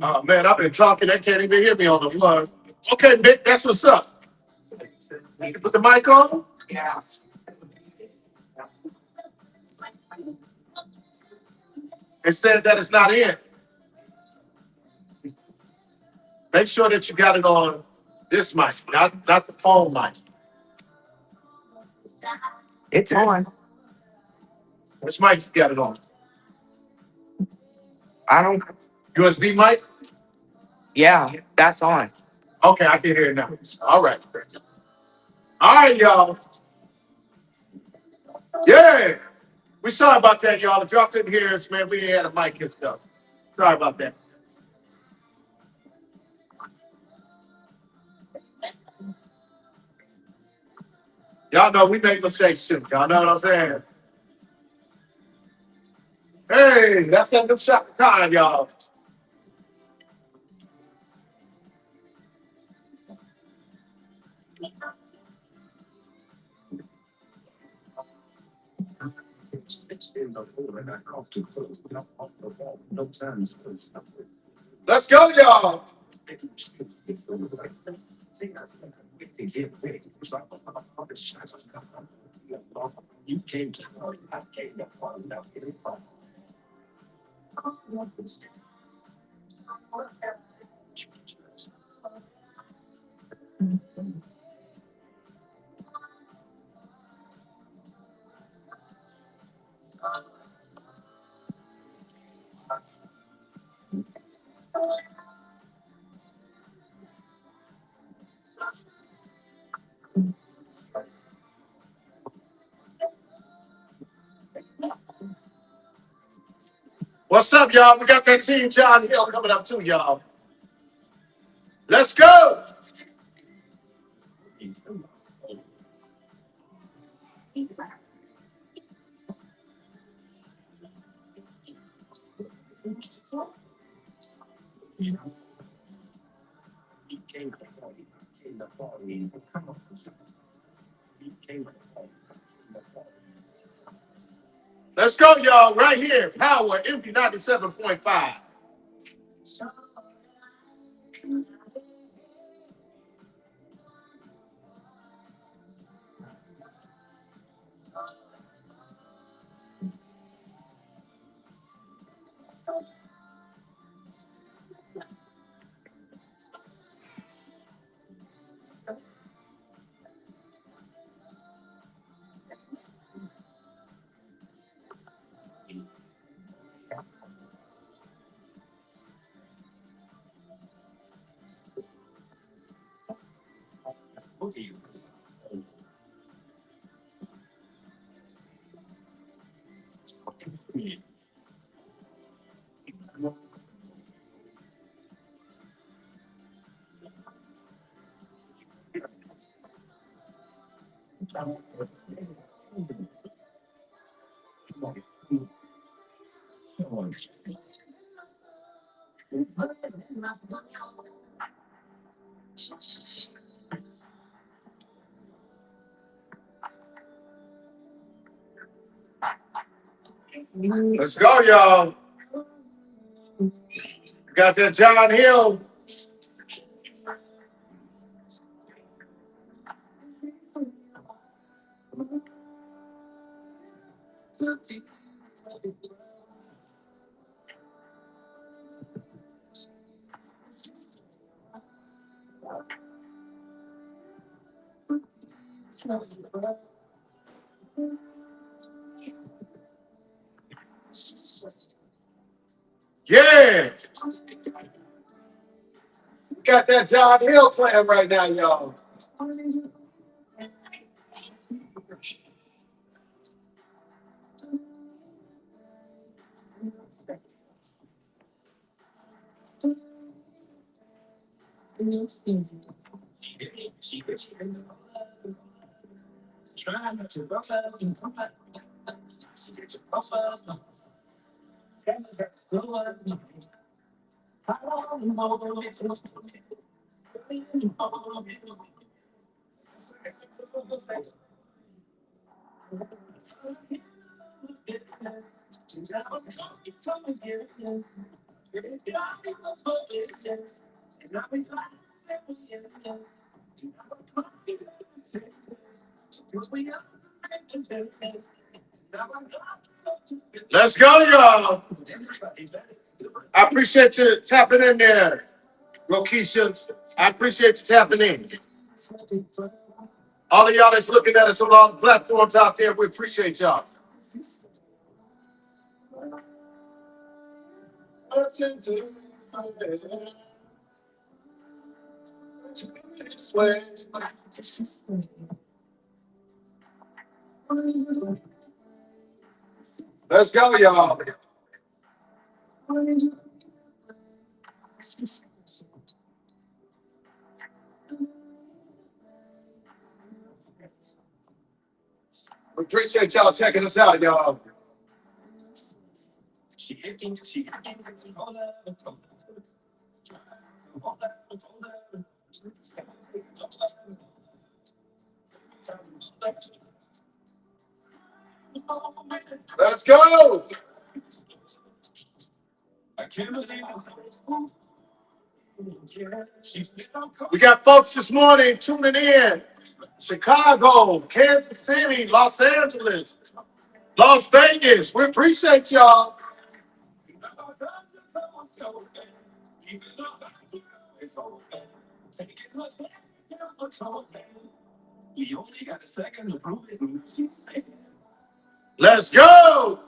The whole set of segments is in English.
Oh man, I've been talking. They can't even hear me on the floor. Okay, Nick, that's what's up. You can put the mic on. It says that it's not in. Make sure that you got it on this mic, not the phone mic. It's on. Which mic you got it on? I don't. USB mic? Yeah, that's on. Okay, I can hear it now. All right. All right, y'all. Yeah. We sorry about that, y'all. If y'all couldn't hear us, man, we had a mic hooked up. Sorry about that. Y'all know we make mistakes too. Y'all know what I'm saying? Hey, that's a new shot time, y'all. Let's go, y'all. What's up, y'all? We got that team John Hill coming up too, y'all. Let's go. Let's go, y'all. Right here. Power Empty 97.5. Let's go, y'all. We got that John Hill. Yeah. We got that John Hill playing right now, y'all. Let's go, y'all. I appreciate you tapping in there, Rokisha. I appreciate you tapping in. All of y'all that's looking at us on all the platforms out there, we appreciate y'all. Let's go, y'all. We appreciate y'all checking us out, y'all. Let's go. We got folks this morning tuning in. Chicago, Kansas City, Los Angeles, Las Vegas. We appreciate y'all. Let's go.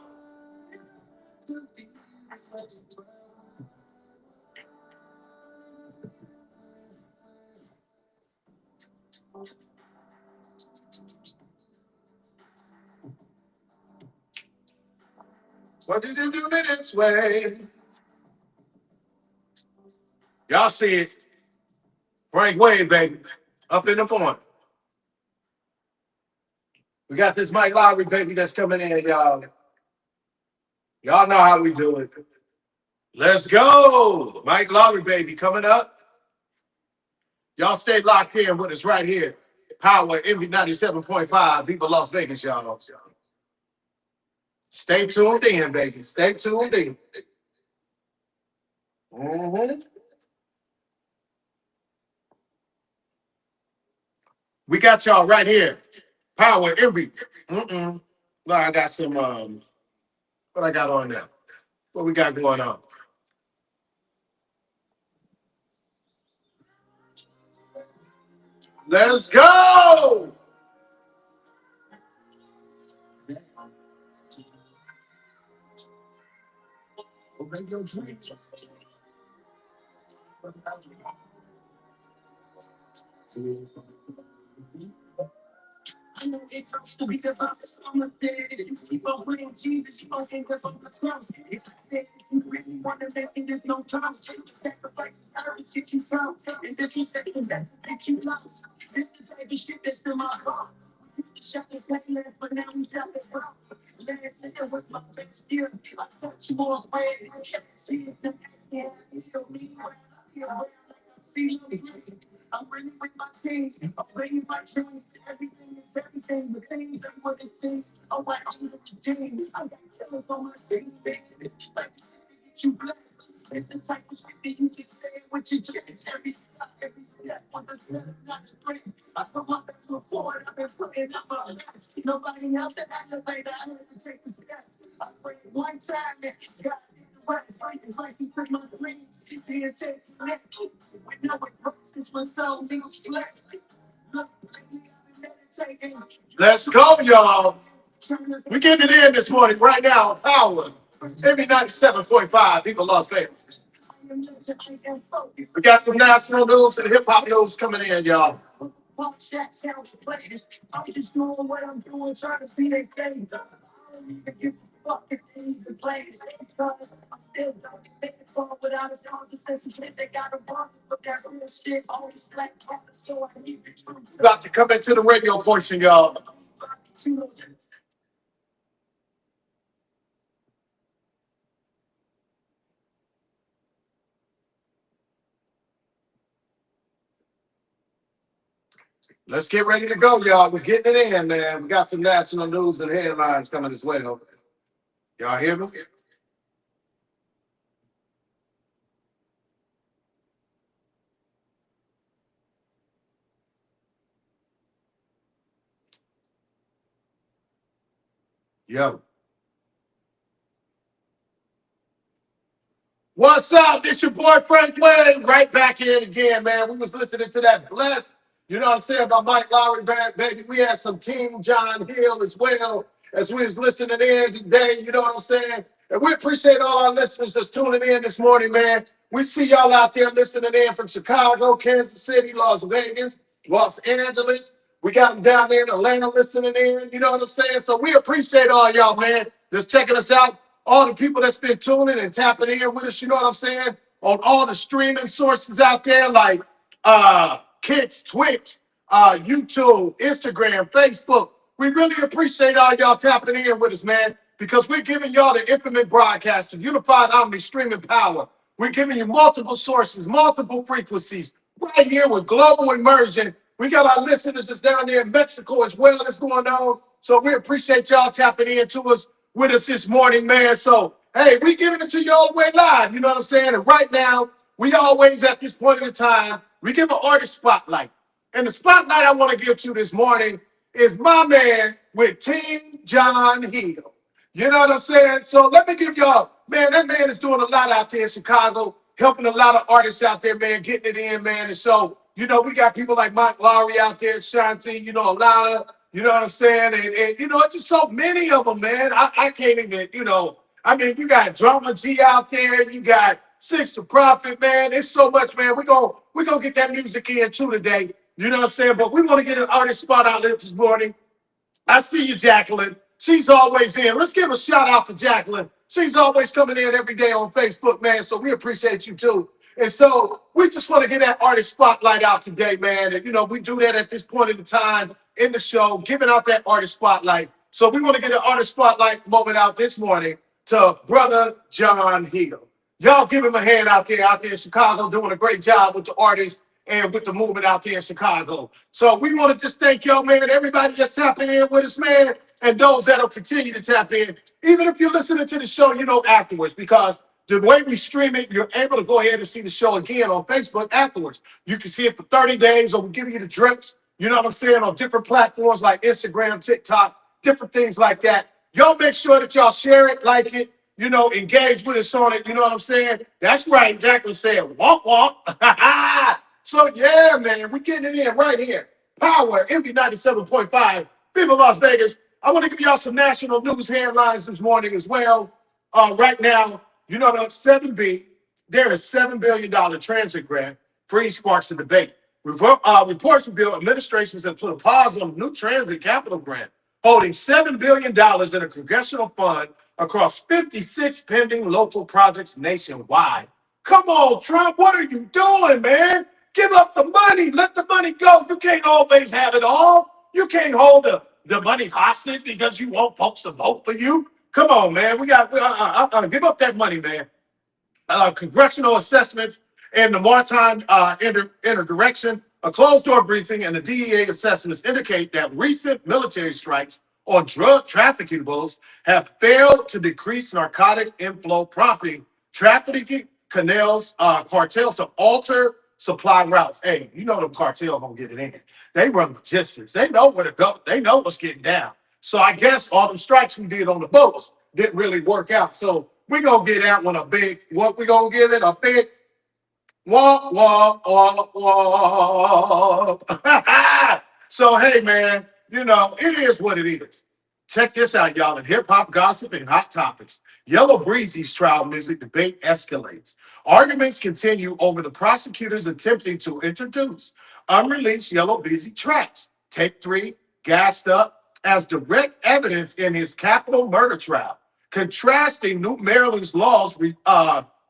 What did you do me this way? Y'all see it. Frank Wayne, baby. Up in the morning. We got this Mike Lowry, baby, that's coming in, y'all. Y'all know how we do it. Let's go. Mike Lowry, baby, coming up. Y'all stay locked in with us right here. Power Envy 97.5, Viva Las Vegas, y'all. Stay tuned in, baby. Stay tuned in. We got y'all right here. Power Envy. Well, I got some, what I got on now? What we got going on? Let's go. Let's go, y'all. We getting it in this morning right now. Power. Maybe 97.5. People Las Vegas. We got some national news and hip hop news coming in, y'all. About to come into the radio portion, y'all. Let's get ready to go, y'all. We're getting it in, man. We got some national news and headlines coming as well. Y'all hear me? Yo. What's up? It's your boy Frank Wayne, right back in again, man. We was listening to that Blessed, you know what I'm saying, by Mike Lowry, baby. We had some Team John Hill as well as we was listening in today, you know what I'm saying? And we appreciate all our listeners that's tuning in this morning, man. We see y'all out there listening in from Chicago, Kansas City, Las Vegas, Los Angeles. We got them down there in Atlanta listening in, you know what I'm saying? So we appreciate all y'all, man, that's checking us out. All the people that's been tuning and tapping in with us, you know what I'm saying? On all the streaming sources out there like Kicks, Twitch, YouTube, Instagram, Facebook. We really appreciate all y'all tapping in with us, man, because we're giving y'all the infinite broadcast of unified omni streaming power. We're giving you multiple sources, multiple frequencies, right here with global immersion. We got our listeners that's down there in Mexico as well that's going on. So we appreciate y'all tapping into us with us this morning, man. So, hey, we giving it to you all the way live. You know what I'm saying? And right now, we always at this point in the time, we give an artist spotlight. And the spotlight I want to give to this morning is my man with Team John Hill. You know what I'm saying? So let me give y'all, man, that man is doing a lot out there in Chicago, helping a lot of artists out there, man, getting it in, man. And so, you know, we got people like Mike Lowry out there, Shanti, you know, Alana, you know what I'm saying? And you know, it's just so many of them, man. I can't even, you know, I mean, you got Drama G out there, you got Six the Prophet, man. It's so much, man. We're gonna get that music in too today. You know what I'm saying? But we want to get an artist spot out there this morning. I see you, Jacqueline. She's always in. Let's give a shout out to Jacqueline. She's always coming in every day on Facebook, man. So we appreciate you too. And so we just want to get that artist spotlight out today, man. And, you know, we do that at this point in the time in the show, giving out that artist spotlight. So we want to get an artist spotlight moment out this morning to Brother John Hill. Y'all give him a hand out there in Chicago, doing a great job with the artists and with the movement out there in Chicago. So we want to just thank y'all, man, everybody that's tapping in with us, man, and those that'll continue to tap in. Even if you're listening to the show, you know, afterwards, because the way we stream it, you're able to go ahead and see the show again on Facebook afterwards. You can see it for 30 days, or we give you the drips, you know what I'm saying, on different platforms like Instagram, TikTok, different things like that. Y'all make sure that y'all share it, like it, you know, engage with us on it, you know what I'm saying? That's right, Jacqueline said, walk, walk. So, yeah, man, we're getting it in right here. Power, MD 97.5, Viva Las Vegas. I want to give y'all some national news headlines this morning as well. Right now, you know, the 7B, there is $7 billion transit grant for East Sparks and debate. Reports reveal administrations have put a pause on new transit capital grant, holding $7 billion in a congressional fund across 56 pending local projects nationwide. Come on, Trump, what are you doing, man? Give up the money. Let the money go. You can't always have it all. You can't hold the money hostage because you want folks to vote for you. Come on, man. We got give up that money, man. Congressional assessments and the Maritime Interdirection, a closed-door briefing, and the DEA assessments indicate that recent military strikes on drug trafficking bulls have failed to decrease narcotic inflow, prompting trafficking cartels to alter supply routes. Hey, you know them cartels gonna get it in. They run logistics. They know where to go. They know what's getting down. So I guess all them strikes we did on the boats didn't really work out. So we gonna give that one a big, what we gonna give it? A big walk, walk, walk, walk. So hey, man, you know, it is what it is. Check this out, y'all. In hip-hop gossip and hot topics, Yellow Breezy's trial music debate escalates. Arguments continue over the prosecutors attempting to introduce unreleased Yellow Breezy tracks, Take 3, Gassed Up, as direct evidence in his capital murder trial, contrasting New Maryland's laws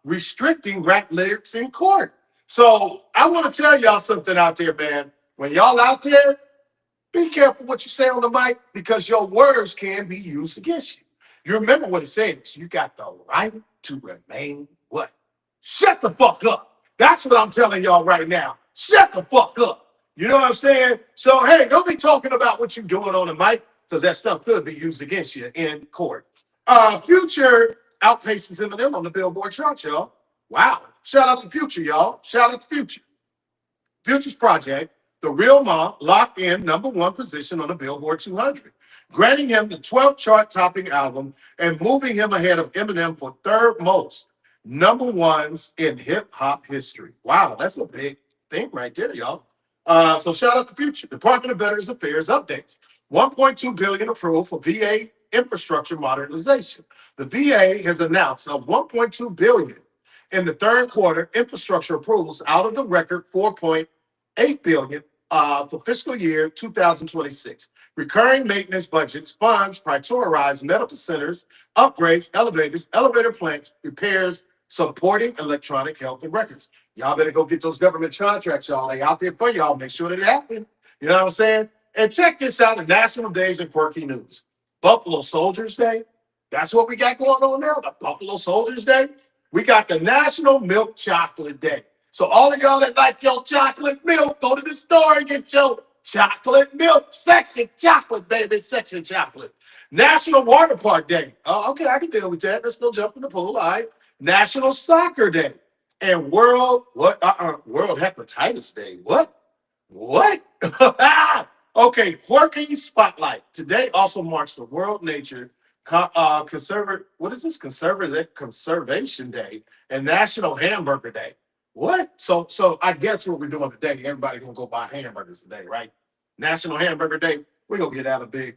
restricting rap lyrics in court. So I want to tell y'all something out there, man. When y'all out there, be careful what you say on the mic because your words can be used against you. You remember what it says. You got the right to remain what? Shut the fuck up. That's what I'm telling y'all right now. Shut the fuck up. You know what I'm saying? So, hey, don't be talking about what you're doing on the mic because that stuff could be used against you in court. Future outpaces Eminem on the Billboard chart, y'all. Wow. Shout out to Future, y'all. Shout out to Future. Future's project, The Real Mom, locked in #1 position on the Billboard 200. granting him the 12th chart-topping album and moving him ahead of Eminem for third most number ones in hip-hop history. Wow, that's a big thing right there, y'all. So shout out to Future. Department of Veterans Affairs updates. 1.2 billion approved for VA infrastructure modernization. The VA has announced a 1.2 billion in the third quarter infrastructure approvals out of the record 4.8 billion for fiscal year 2026. Recurring maintenance budgets funds prioritize medical centers, upgrades, elevators, elevator plants, repairs, supporting electronic health and records. Y'all better go get those government contracts, y'all. They out there for y'all. Make sure that it happen. You know what I'm saying? And check this out: the national days and quirky news. Buffalo Soldiers Day. That's what we got going on now. The Buffalo Soldiers Day. We got the National Milk Chocolate Day. So all of y'all that like your chocolate milk, go to the store and get your chocolate milk. Sexy chocolate, baby. Sexy chocolate. National Water Park Day. Oh, okay, I can deal with that. Let's go jump in the pool. All right. National Soccer Day. And World Hepatitis Day. What? What? Okay, quirky spotlight. Today also marks the World Nature Conservation Day and National Hamburger Day. What? So I guess what we're doing today, everybody gonna go buy hamburgers today, right? National Hamburger Day. We're gonna get out a big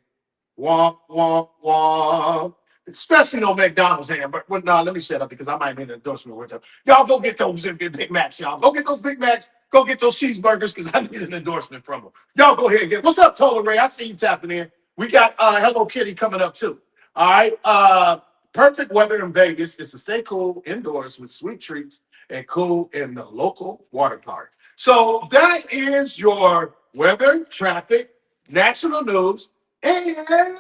womp womp womp. Especially no McDonald's hamburger. Well, no, let me shut up because I might need an endorsement with them. Y'all go get those Big Macs, y'all. Go get those Big Macs. Go get those cheeseburgers because I need an endorsement from them. Y'all go ahead and get. What's up, Tola Ray? I see you tapping in. We got Hello Kitty coming up too. All right. Perfect weather in Vegas is to stay cool indoors with sweet treats and cool in the local water park. So that is your weather, traffic, national news, and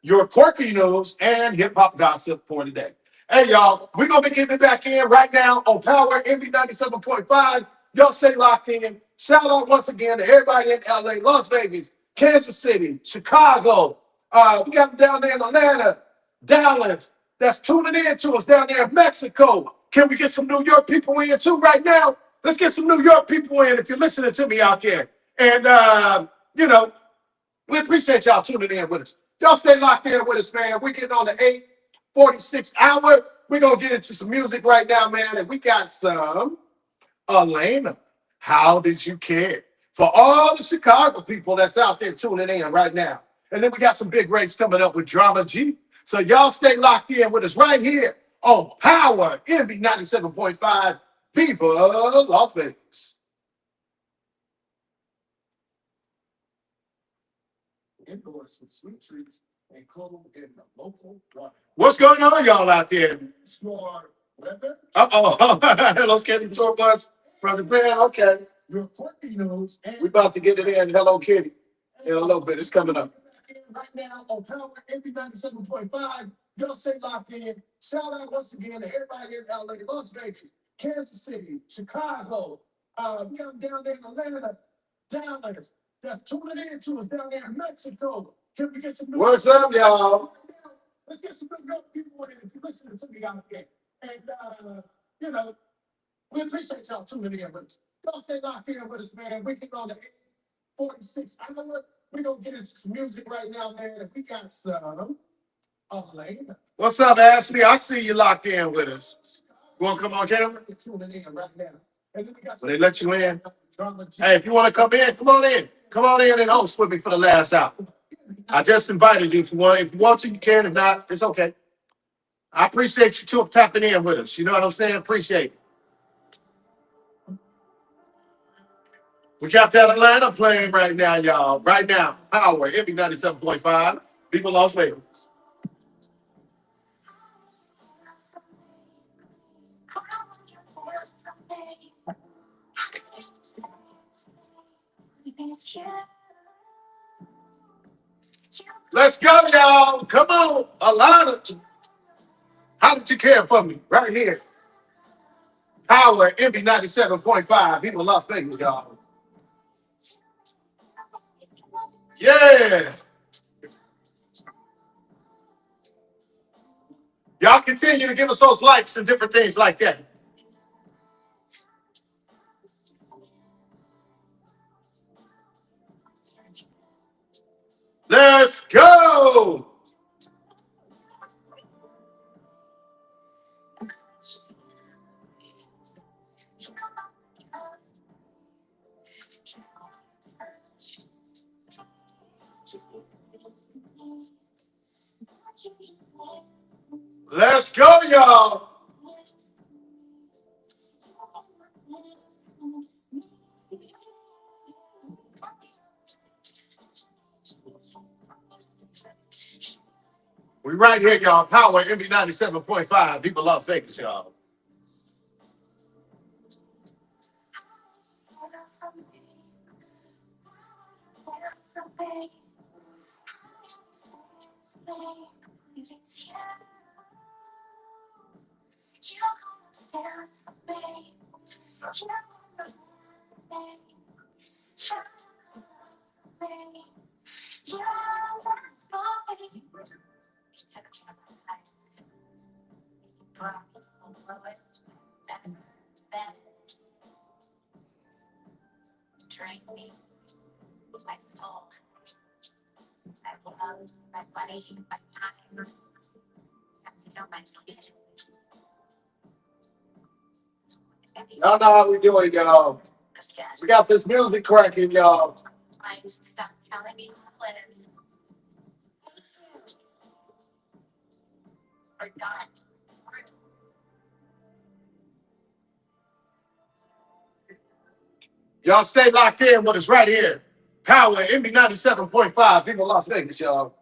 your quirky news and hip hop gossip for today. Hey, y'all, we're going to be getting it back in right now on Power MB 97.5. Y'all stay locked in. Shout out once again to everybody in LA, Las Vegas, Kansas City, Chicago. We got them down there in Atlanta, Dallas. That's tuning in to us down there in Mexico. Can we get some New York people in too right now? Let's get some New York people in if you're listening to me out there. And, we appreciate y'all tuning in with us. Y'all stay locked in with us, man. We're getting on the 8:46 hour. We're going to get into some music right now, man. And we got some Elena. How did you care? For all the Chicago people that's out there tuning in right now. And then we got some big race coming up with Drama G. So y'all stay locked in with us right here on Power MB 97.5. Viva Las Vegas. Indoors with sweet treats and cold in the local water. What's going on, y'all out there? Your weather. Hello, Kitty Tour Bus from the band. Okay. Your quirky news. We about to get it in. Hello, Kitty. In a little bit. It's coming up. Right now on Power MB 97.5. Y'all stay locked in. Shout out once again to everybody in LA, Las Vegas, Kansas City, Chicago. We got them down there in Atlanta, Dallas. That's tuning in to us down there in Mexico. Can we get some? What's up, y'all? Let's get some New York people in if you're listening to me out there. And, we appreciate y'all tuning in with us. Y'all stay locked in with us, man. We get on the 8:46 hour. We're going to get into some music right now, man. And we got some Elena. What's up, Ashley? I see you locked in with us. You want to come on camera? Tuning in right now. And then we got they let you in? Hey, if you want to come in, come on in. Come on in and host with me for the last hour. I just invited you. If you want to, you can. If not, it's okay. I appreciate you two tapping in with us. You know what I'm saying? Appreciate it. We got that Atlanta playing right now, y'all. Right now. Power, MB 97.5. People Las Vegas. Let's go, y'all. Come on. Alana. How did you care for me? Right here. Power, MB 97.5. People Las Vegas, y'all. Yeah. Y'all continue to give us those likes and different things like that. Let's go. go. Let's go, y'all. We right here, y'all. Power MB 97.5. People Las Vegas, y'all. Y'all know how we do it, y'all. We got this music cracking, y'all. Y'all stay locked in with us right here. Power MB 97.5. People Las Vegas, y'all.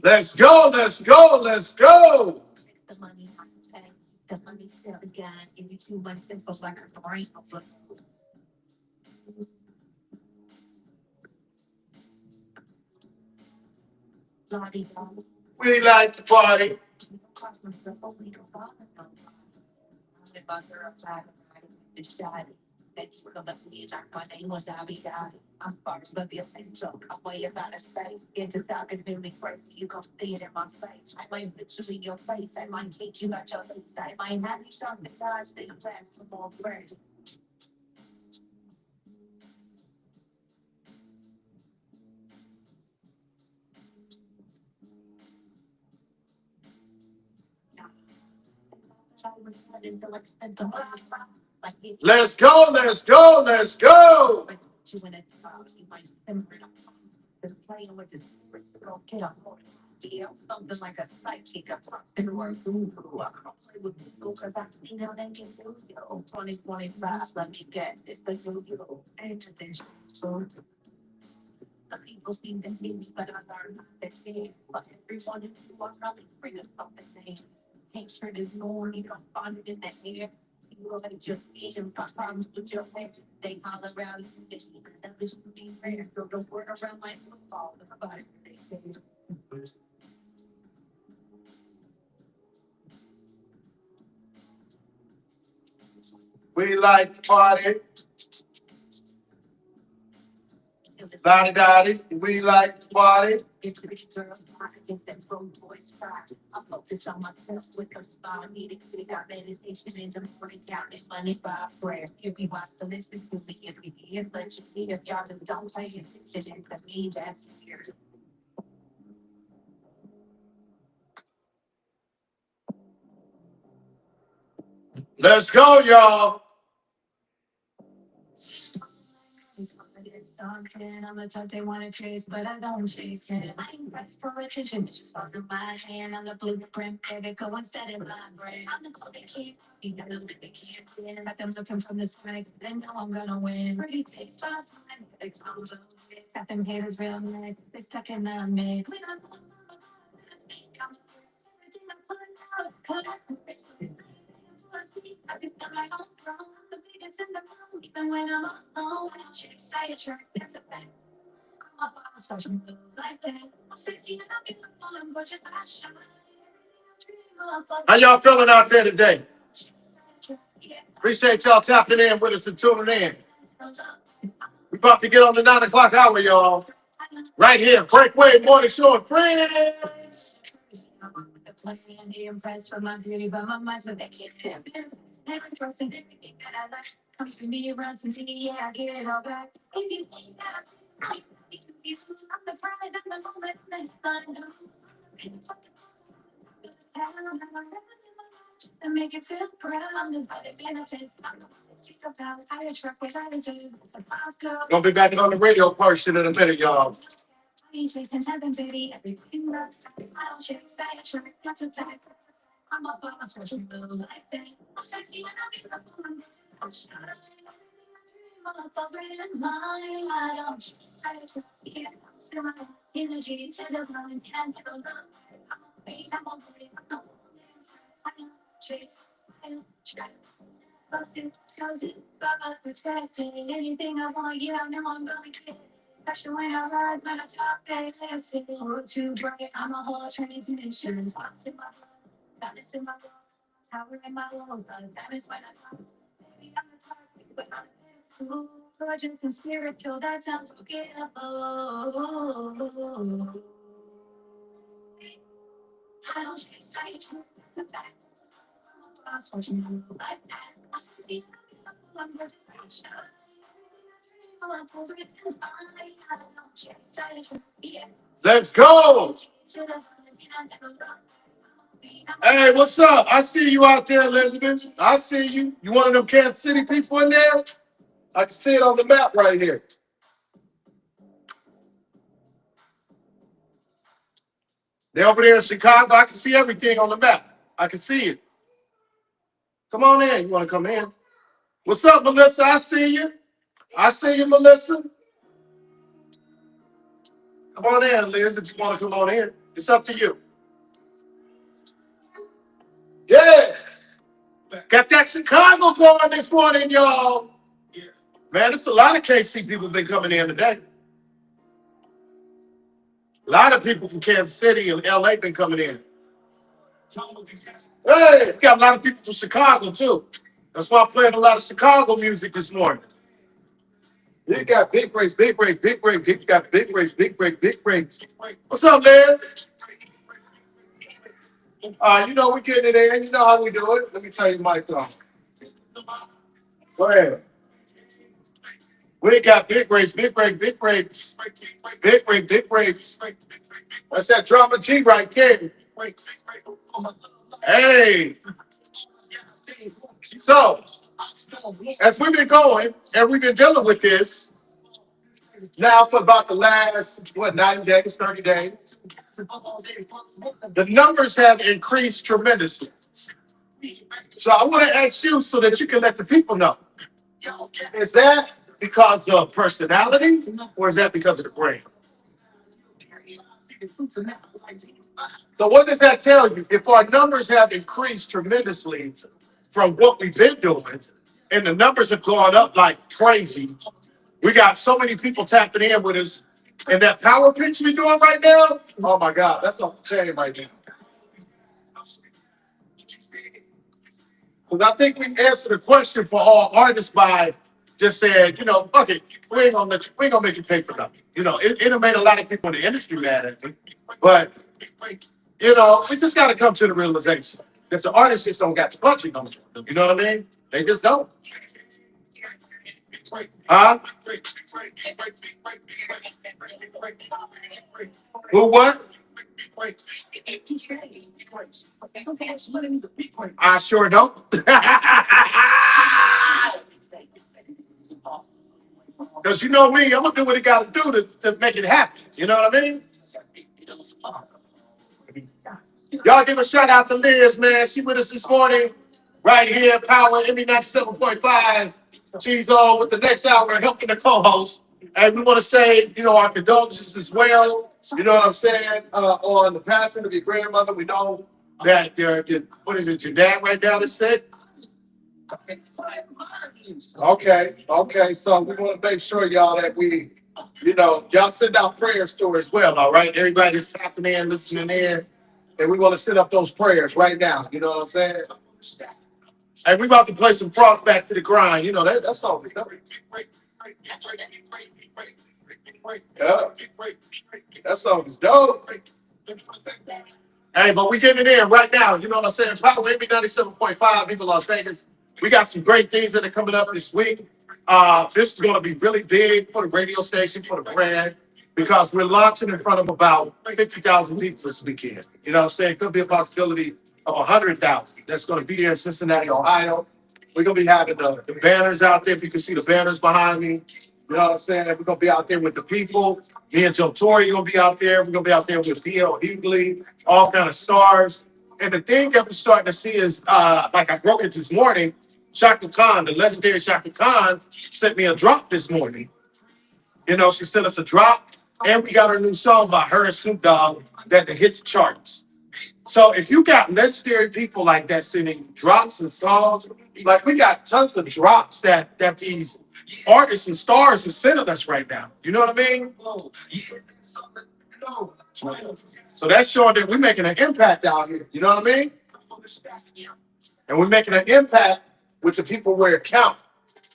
Let's go, let's go, let's go. We like to party. Let's go, let's go, let's go. We like to party. Lottie Dottie, we like to party. Let's go, y'all. How y'all feeling out there today? Appreciate y'all tapping in with us and tuning in. We about to get on the 9 o'clock hour, y'all. Right here, Breakaway Morning Show and Friends. Gonna be back on the radio portion in a minute, y'all. Let's go. Hey, what's up? I see you out there, Elizabeth. I see you. You one of them Kansas City people in there? I can see it on the map right here. They're over there in Chicago. I can see everything on the map. I can see it. Come on in. You want to come in? What's up, Melissa? I see you. I see you, Melissa. Come on in, Liz, if you want to come on in. It's up to you. Yeah. Got that Chicago going this morning, y'all. Man, there's a lot of KC people been coming in today. A lot of people from Kansas City and LA been coming in. Hey, we got a lot of people from Chicago, too. That's why I'm playing a lot of Chicago music this morning. You got big breaks, big break, big break. You got big breaks, big break, big breaks. What's up, man? You know we getting it in. You know how we do it. Let me tell you my thought. Go ahead. We got big breaks, big break, big breaks. Big break, big breaks. That's that drama G right there. Hey. So, as we've been going and we've been dealing with this now for about the last, 90 days, 30 days, the numbers have increased tremendously. So I want to ask you so that you can let the people know. Is that because of personality or is that because of the brain? So what does that tell you? If our numbers have increased tremendously from what we've been doing, and the numbers have gone up like crazy, we got so many people tapping in with us, and that power pitch we're doing right now, oh my God, that's off the chain right now. Because I think we answered the question for all artists by just saying, fuck it, we ain't gonna make you pay for nothing. It made a lot of people in the industry mad at me. But, we just gotta come to the realization that the artists just don't got the budget on it. You know what I mean? They just don't. Huh? Who what? I sure don't. Because you know me, I'm going to do what it got to do to make it happen. You know what I mean? Y'all give a shout out to Liz, man. She with us this morning. Right here, Power, Emmy 97.5. She's on with the next hour, helping the co-host. And we want to say, our condolences as well. You know what I'm saying? On the passing of your grandmother. We know that, what is it, your dad right now is sick? Okay. So we want to make sure, y'all, that y'all send out prayers to her as well, all right? Everybody that's tapping in, listening in, and we want to send up those prayers right now. You know what I'm saying? Hey, we about to play some Frost Back to the Grind. You know, that's all. Yeah, that song is dope. Hey, but we getting it in right now. You know what I'm saying? Power AB 97.5, Viva Las Vegas. We got some great things that are coming up this week. This is going to be really big for the radio station, for the brand, because we're launching in front of about 50,000 people this weekend. You know what I'm saying? Could be a possibility of 100,000. That's going to be there in Cincinnati, Ohio. We're going to be having the banners out there. If you can see the banners behind me. You know what I'm saying? We're going to be out there with the people. Me and Joe Torre are going to be out there. We're going to be out there with D.L. Hughley, all kind of stars. And the thing that we're starting to see is, like I broke it this morning, Shaka Khan, the legendary Shaka Khan, sent me a drop this morning. You know, she sent us a drop, and we got her new song by her and Snoop Dogg that hit the charts. So if you got legendary people like that sending drops and songs, like we got tons of drops that these artists and stars are sending us right now. You know what I mean? So that's showing that we're making an impact out here. You know what I mean? And we're making an impact with the people where it counts.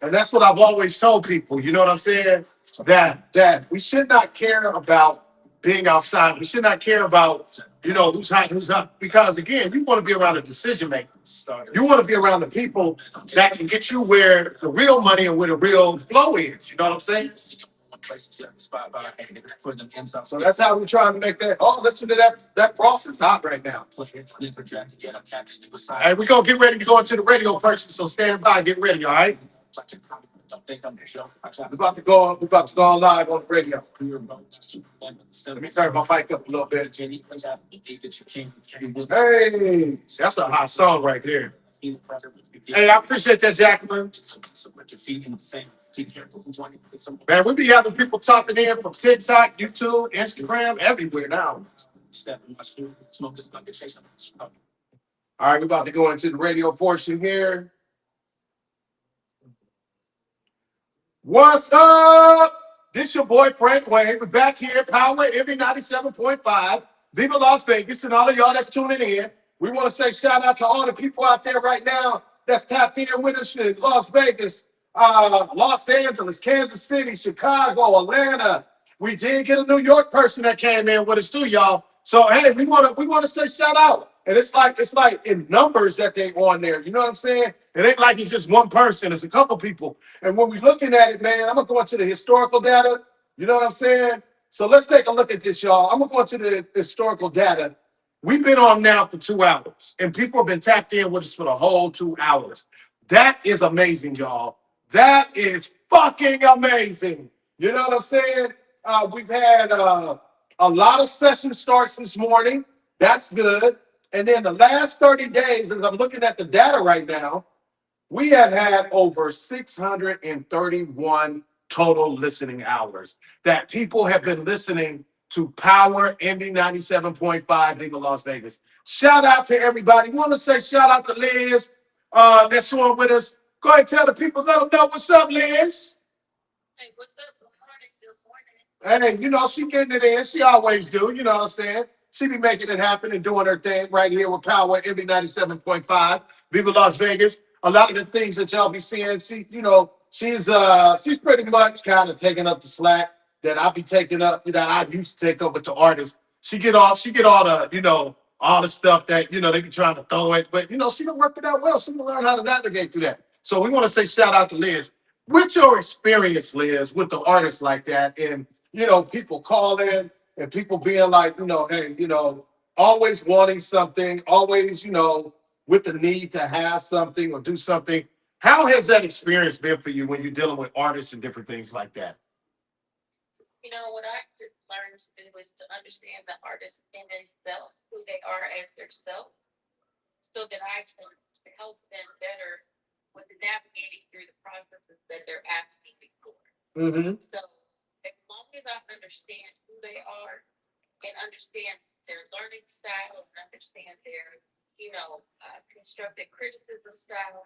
And that's what I've always told people. You know what I'm saying? That we should not care about being outside. We should not care about, who's hot, who's hot. Because again, you want to be around the decision makers. You want to be around the people that can get you where the real money and where the real flow is. You know what I'm saying? So that's how we're trying to make that. Oh, listen to that Frosting's hot right now. Hey, we're gonna get ready to go into the radio person, so stand by, get ready, all right? We're about to go on live on the radio. Let me turn my mic up a little bit. Hey, that's a hot song right there. Hey, I appreciate that, Jacqueline. Man, we be having people topping in from TikTok, YouTube, Instagram, everywhere now. All right, we're about to go into the radio portion here. What's up? This your boy Frank Wayne. We're back here, Power Every 97.5, Viva Las Vegas, and all of y'all that's tuning in. We want to say shout out to all the people out there right now that's tapped in with us in Las Vegas, Los Angeles, Kansas City, Chicago, Atlanta. We did get a New York person that came in with us too, y'all. So hey, we want to say shout out. And it's like in numbers that they on there. You know what I'm saying? It ain't like it's just one person, it's a couple people. And when we're looking at it, man, I'm gonna go into the historical data. You know what I'm saying? So let's take a look at this, y'all. I'm gonna go into the historical data. We've been on now for 2 hours, and people have been tapped in with us for the whole 2 hours. That is amazing, y'all. That is fucking amazing. You know what I'm saying? We've had a lot of session starts this morning. That's good. And then the last 30 days, as I'm looking at the data right now, we have had over 631 total listening hours that people have been listening to Power MD 97.5 Viva Las Vegas. Shout out to everybody. Want to say shout out to Liz that's on with us. Go ahead and tell the people, let them know what's up, Liz. Hey, what's up? Good morning. Hey, she getting it in. She always do. You know what I'm saying? She be making it happen and doing her thing right here with Power MD 97.5 Viva Las Vegas. A lot of the things that y'all be seeing, she's pretty much kind of taking up the slack that I be taking up, that I used to take up with the artists. She get all the, all the stuff that, they be trying to throw it. But, she don't work it out well. She can learn how to navigate through that. So we want to say shout out to Liz. With your experience, Liz, with the artists like that, and, people calling and people being like, hey, always wanting something, always, with the need to have something or do something. How has that experience been for you when you're dealing with artists and different things like that? What I learned to do is to understand the artist in themselves, who they are as themselves, so that I can help them better with navigating through the processes that they're asking me for. Mm-hmm. So as long as I understand who they are and understand their learning style and understand their, constructive criticism style,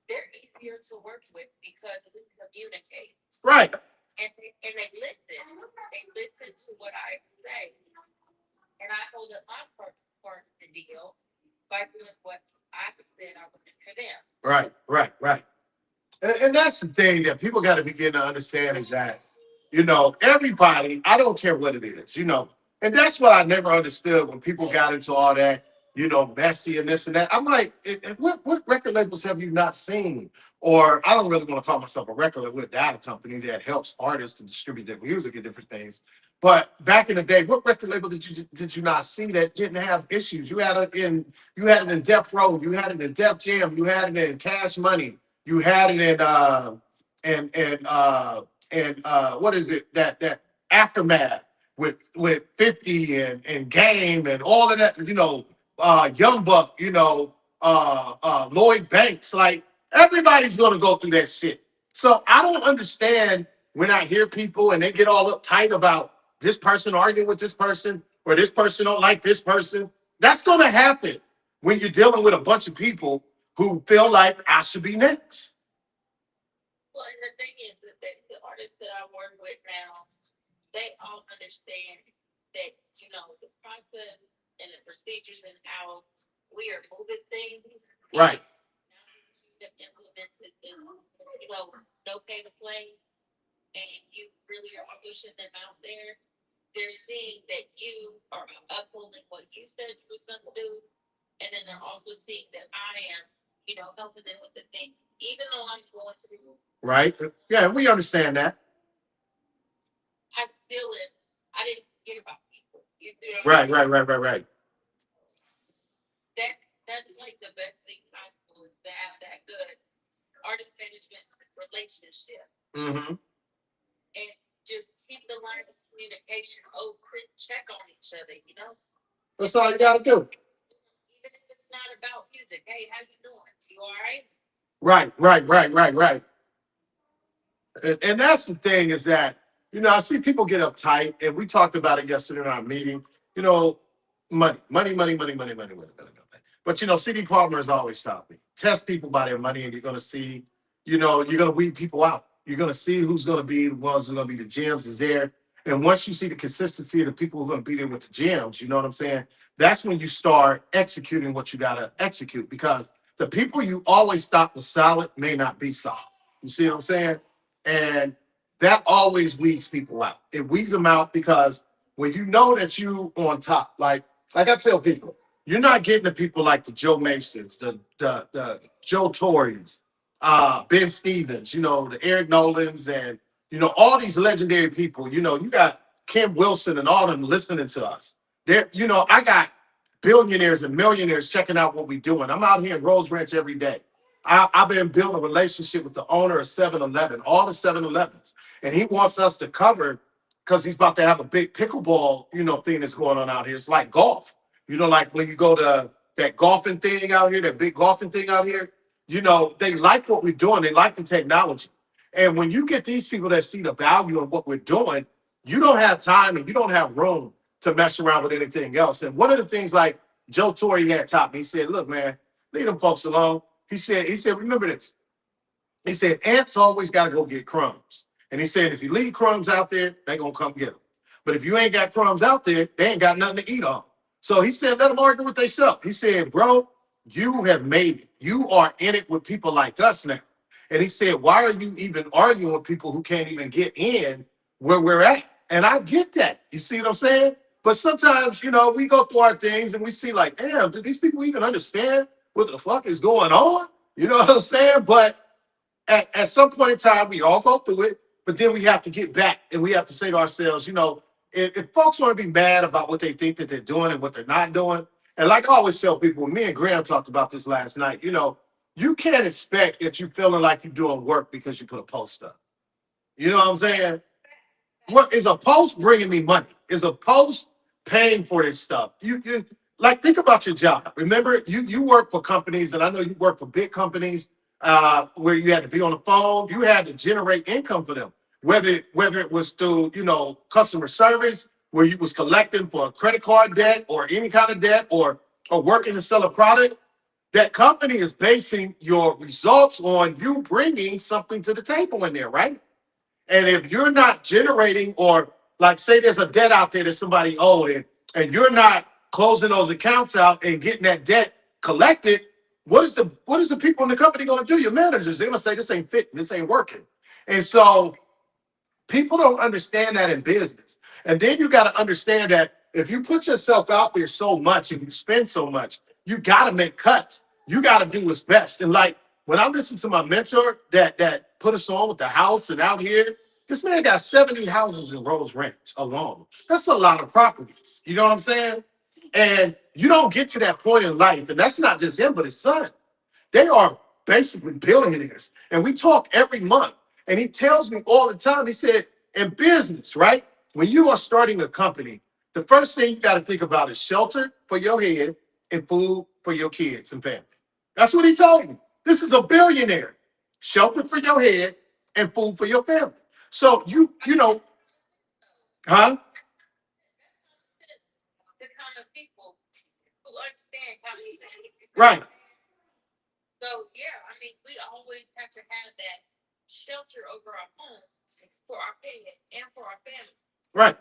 they're easier to work with because we communicate Right. and they listen. They listen to what I say, and I hold up my part of the deal by doing what I said I would do for them. Right. And that's the thing that people got to begin to understand is that, everybody, I don't care what it is, and that's what I never understood when people got into all that, messy and this and that. I'm like, what record labels have you not seen? Or I don't really want to call myself a record label, we're a data company that helps artists to distribute their music and different things. But back in the day, what record label did you not see that didn't have issues? You had it in Death Row, you had it in Def Jam, you had it in Cash Money, you had it in what is it that Aftermath with 50 and Game and all of that, Young Buck, Lloyd Banks, like everybody's gonna go through that shit. So I don't understand when I hear people and they get all uptight about this person arguing with this person or this person don't like this person. That's gonna happen when you're dealing with a bunch of people who feel like I should be next. Well, and the thing is that the artists that I work with now, they all understand that, the process and the procedures and how we are moving things. Right. Now that you've implemented this, no pay to play, and you really are pushing them out there, they're seeing that you are upholding what you said you was going to do, and then they're also seeing that I am, helping them with the things, even though I'm going through. Right. Yeah, we understand that. I still am. I didn't forget about people. You see what I mean? Right. That's like the best thing possible is to have that good artist management relationship Mm-hmm. and just keep the line of communication open, check on each other. That's all you gotta do. Even if it's not about music. Hey, how you doing? You all right? Right. And that's the thing is that, I see people get uptight, and we talked about it yesterday in our meeting, money. But, CD Palmer has always taught me, test people by their money, and you're going to see, you're going to weed people out. You're going to see who's going to be the ones who are going to be the gems is there. And once you see the consistency of the people who are going to be there with the gems, you know what I'm saying? That's when you start executing what you got to execute, because the people you always thought was solid may not be solid. You see what I'm saying? And that always weeds people out. It weeds them out because when you know that you on top, like I tell people, you're not getting the people like the Joe Masons, the Joe Torres, Ben Stevens, the Eric Nolans, and all these legendary people. You got Kim Wilson and all of them listening to us. I got billionaires and millionaires checking out what we're doing. I'm out here in Rose Ranch every day. I've been building a relationship with the owner of 7-Eleven, all the 7-Elevens, and he wants us to cover because he's about to have a big pickleball, thing that's going on out here. It's like golf, like when you go to that golfing thing out here, that big golfing thing out here, they like what we're doing. They like the technology. And when you get these people that see the value in what we're doing, you don't have time and you don't have room to mess around with anything else. And one of the things like Joe Torre had taught me, he said, look, man, leave them folks alone. He said, remember this. He said, ants always got to go get crumbs. And he said, if you leave crumbs out there, they're going to come get them. But if you ain't got crumbs out there, they ain't got nothing to eat on. So he said, let them argue with themselves. He said, bro, you have made it. You are in it with people like us now. And he said, why are you even arguing with people who can't even get in where we're at? And I get that. You see what I'm saying? But sometimes, we go through our things and we see like, damn, do these people even understand what the fuck is going on? You know what I'm saying? But at some point in time, we all go through it, but then we have to get back and we have to say to ourselves, if folks want to be mad about what they think that they're doing and what they're not doing, and like I always tell people, me and Graham talked about this last night, you can't expect that you're feeling like you're doing work because you put a post up. You know what I'm saying? What is a post bringing me money? Is a post paying for this stuff? You like think about your job. Remember, you work for companies, and I know you work for big companies where you had to be on the phone. You had to generate income for them, whether it was through customer service, where you was collecting for a credit card debt or any kind of debt, or working to sell a product. That company is basing your results on you bringing something to the table in there, right? And if you're not generating, or like say there's a debt out there that somebody owed, and you're not closing those accounts out and getting that debt collected, what is the people in the company going to do? Your managers, they're going to say this ain't fitting, this ain't working. And so people don't understand that in business. And then you got to understand that if you put yourself out there so much and you spend so much, you got to make cuts. You got to do what's best. And like when I listen to my mentor that put us on with the house and out here, this man got 70 houses in Rose Ranch alone. That's a lot of properties. You know what I'm saying? And you don't get to that point in life. And that's not just him, but his son. They are basically billionaires. And we talk every month. And he tells me all the time, he said, in business, right? When you are starting a company, the first thing you got to think about is shelter for your head and food for your kids and family. That's what he told me. This is a billionaire. Shelter for your head and food for your family. So you know, huh? The kind of people who understand how to Right. So yeah, I mean, we always have to have that shelter over our home for our pet and for our family. Right.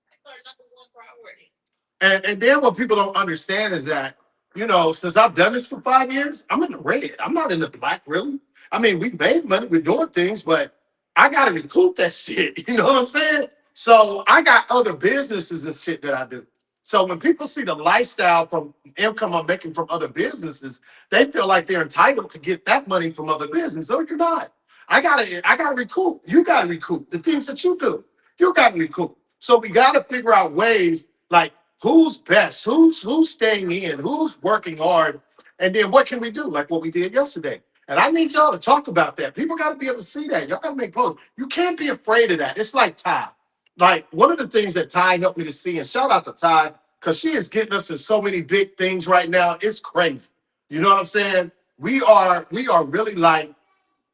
That's our number one priority. And then what people don't understand is that, you know, since I've done this for 5 years, I'm in the red. I'm not in the black, really. I mean, we made money, we're doing things, but I got to recoup that shit. You know what I'm saying? So I got other businesses and shit that I do. So when people see the lifestyle from income I'm making from other businesses, they feel like they're entitled to get that money from other businesses. No, you're not. I gotta recoup. You gotta recoup the things that you do. You gotta recoup. So we gotta figure out ways like who's best, who's staying in, who's working hard, and then what can we do? Like what we did yesterday. And I need y'all to talk about that. People got to be able to see that. Y'all got to make posts. You can't be afraid of that. It's like Ty. Like one of the things that Ty helped me to see, and shout out to Ty, because she is getting us in so many big things right now. It's crazy. You know what I'm saying? We are really like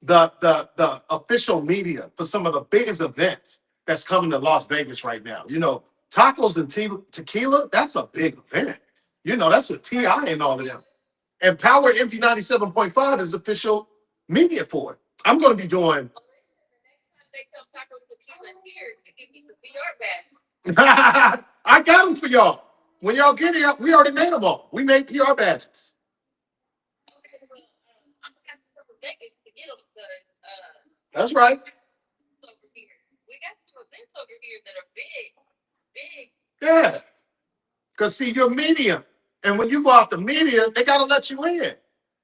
the official media for some of the biggest events that's coming to Las Vegas right now. You know, tacos and tequila, that's a big event. You know, that's with T.I. and all of them. And Power MP 97.5 is official media for it. I'm going to be doing. They come taco tequila here to give me some PR badges. I got them for y'all. When y'all get here, we already made them all. We made PR badges. Okay, well, I'm gonna have to come to Vegas to get them because That's right. over here we got some events over here that are big, big. Yeah. Because see, you're media. And when you go out the media, they got to let you in.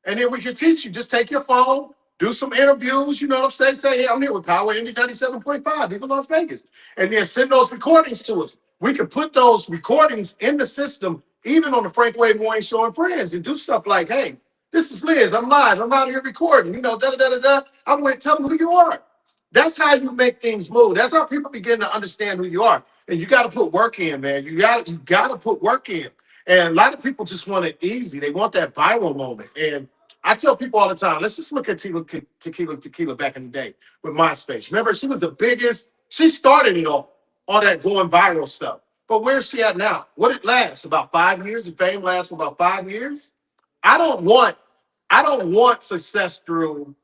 And then we can teach you. Just take your phone, do some interviews, you know what I'm saying? Say, hey, I'm here with Power Indy 97.5, even Las Vegas. And then send those recordings to us. We can put those recordings in the system, even on the Frank Wade Morning Show and Friends, and do stuff like, hey, this is Liz. I'm live. I'm out here recording. You know, da da da da. I'm going to tell them who you are. That's how you make things move. That's how people begin to understand who you are. And you got to put work in, man. You got to put work in. And a lot of people just want it easy. They want that viral moment. And I tell people all the time, let's just look at Tequila back in the day with MySpace. Remember, she was the biggest. She started it all that going viral stuff. But where's she at now? What it lasts? About 5 years? The fame lasts for about 5 years? I don't want success through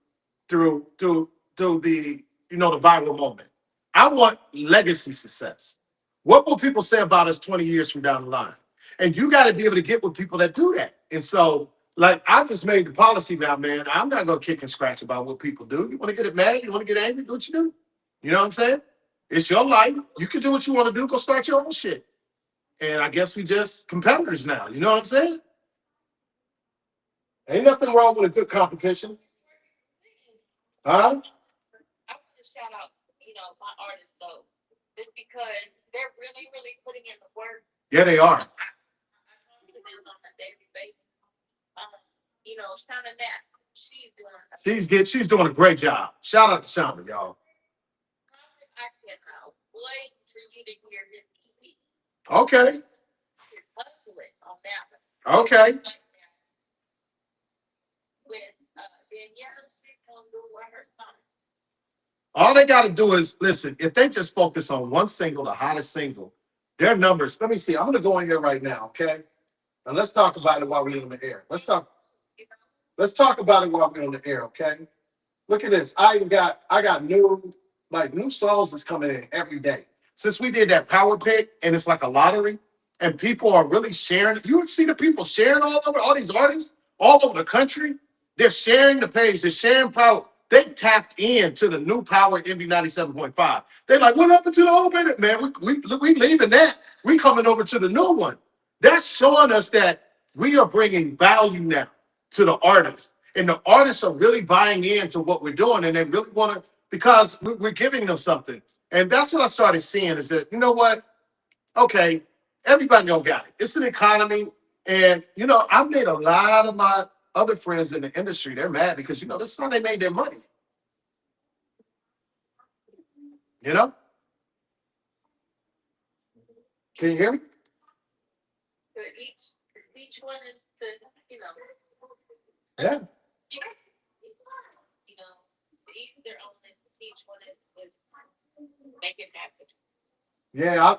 the the viral moment. I want legacy success. What will people say about us 20 years from down the line? And you got to be able to get with people that do that. And so, like, I just made the policy now, man. I'm not gonna kick and scratch about what people do. You want to get it mad? You want to get angry? Do what you do. You know what I'm saying? It's your life. You can do what you want to do. Go start your own shit. And I guess we just competitors now. You know what I'm saying? Ain't nothing wrong with a good competition, huh? I want to shout out, my artists though, just because they're really, really putting in the work. Yeah, they are. I talk to them on a daily basis. Shauna Knapp, She's doing a great job. Shout out to Shauna, y'all. I cannot wait for you to hear his EP. Okay. Hustling on that one. Okay. With Danielle on the her song. All they got to do is listen. If they just focus on one single, the hottest single, their numbers. Let me see. I'm going to go in here right now. Okay. And let's talk about it while we're in the air. Let's talk about it while we're in the air, okay? Look at this. I got new songs that's coming in every day. Since we did that power pick and it's like a lottery, and people are really sharing. You see the people sharing all over, all these artists all over the country. They're sharing the page, they're sharing power. They tapped into the new power MV 97.5. They're like, what happened to the old Bennett, man? We leaving that. We coming over to the new one. That's showing us that we are bringing value now to the artists. And the artists are really buying into what we're doing, and they really want to, because we're giving them something. And that's what I started seeing is that, you know what? Okay, everybody don't got it. It's an economy. And, I've made a lot of my other friends in the industry, they're mad because, this is how they made their money. You know? Can you hear me? But each one is to, Yeah. you know, each their own, each one is to make it happen. Yeah,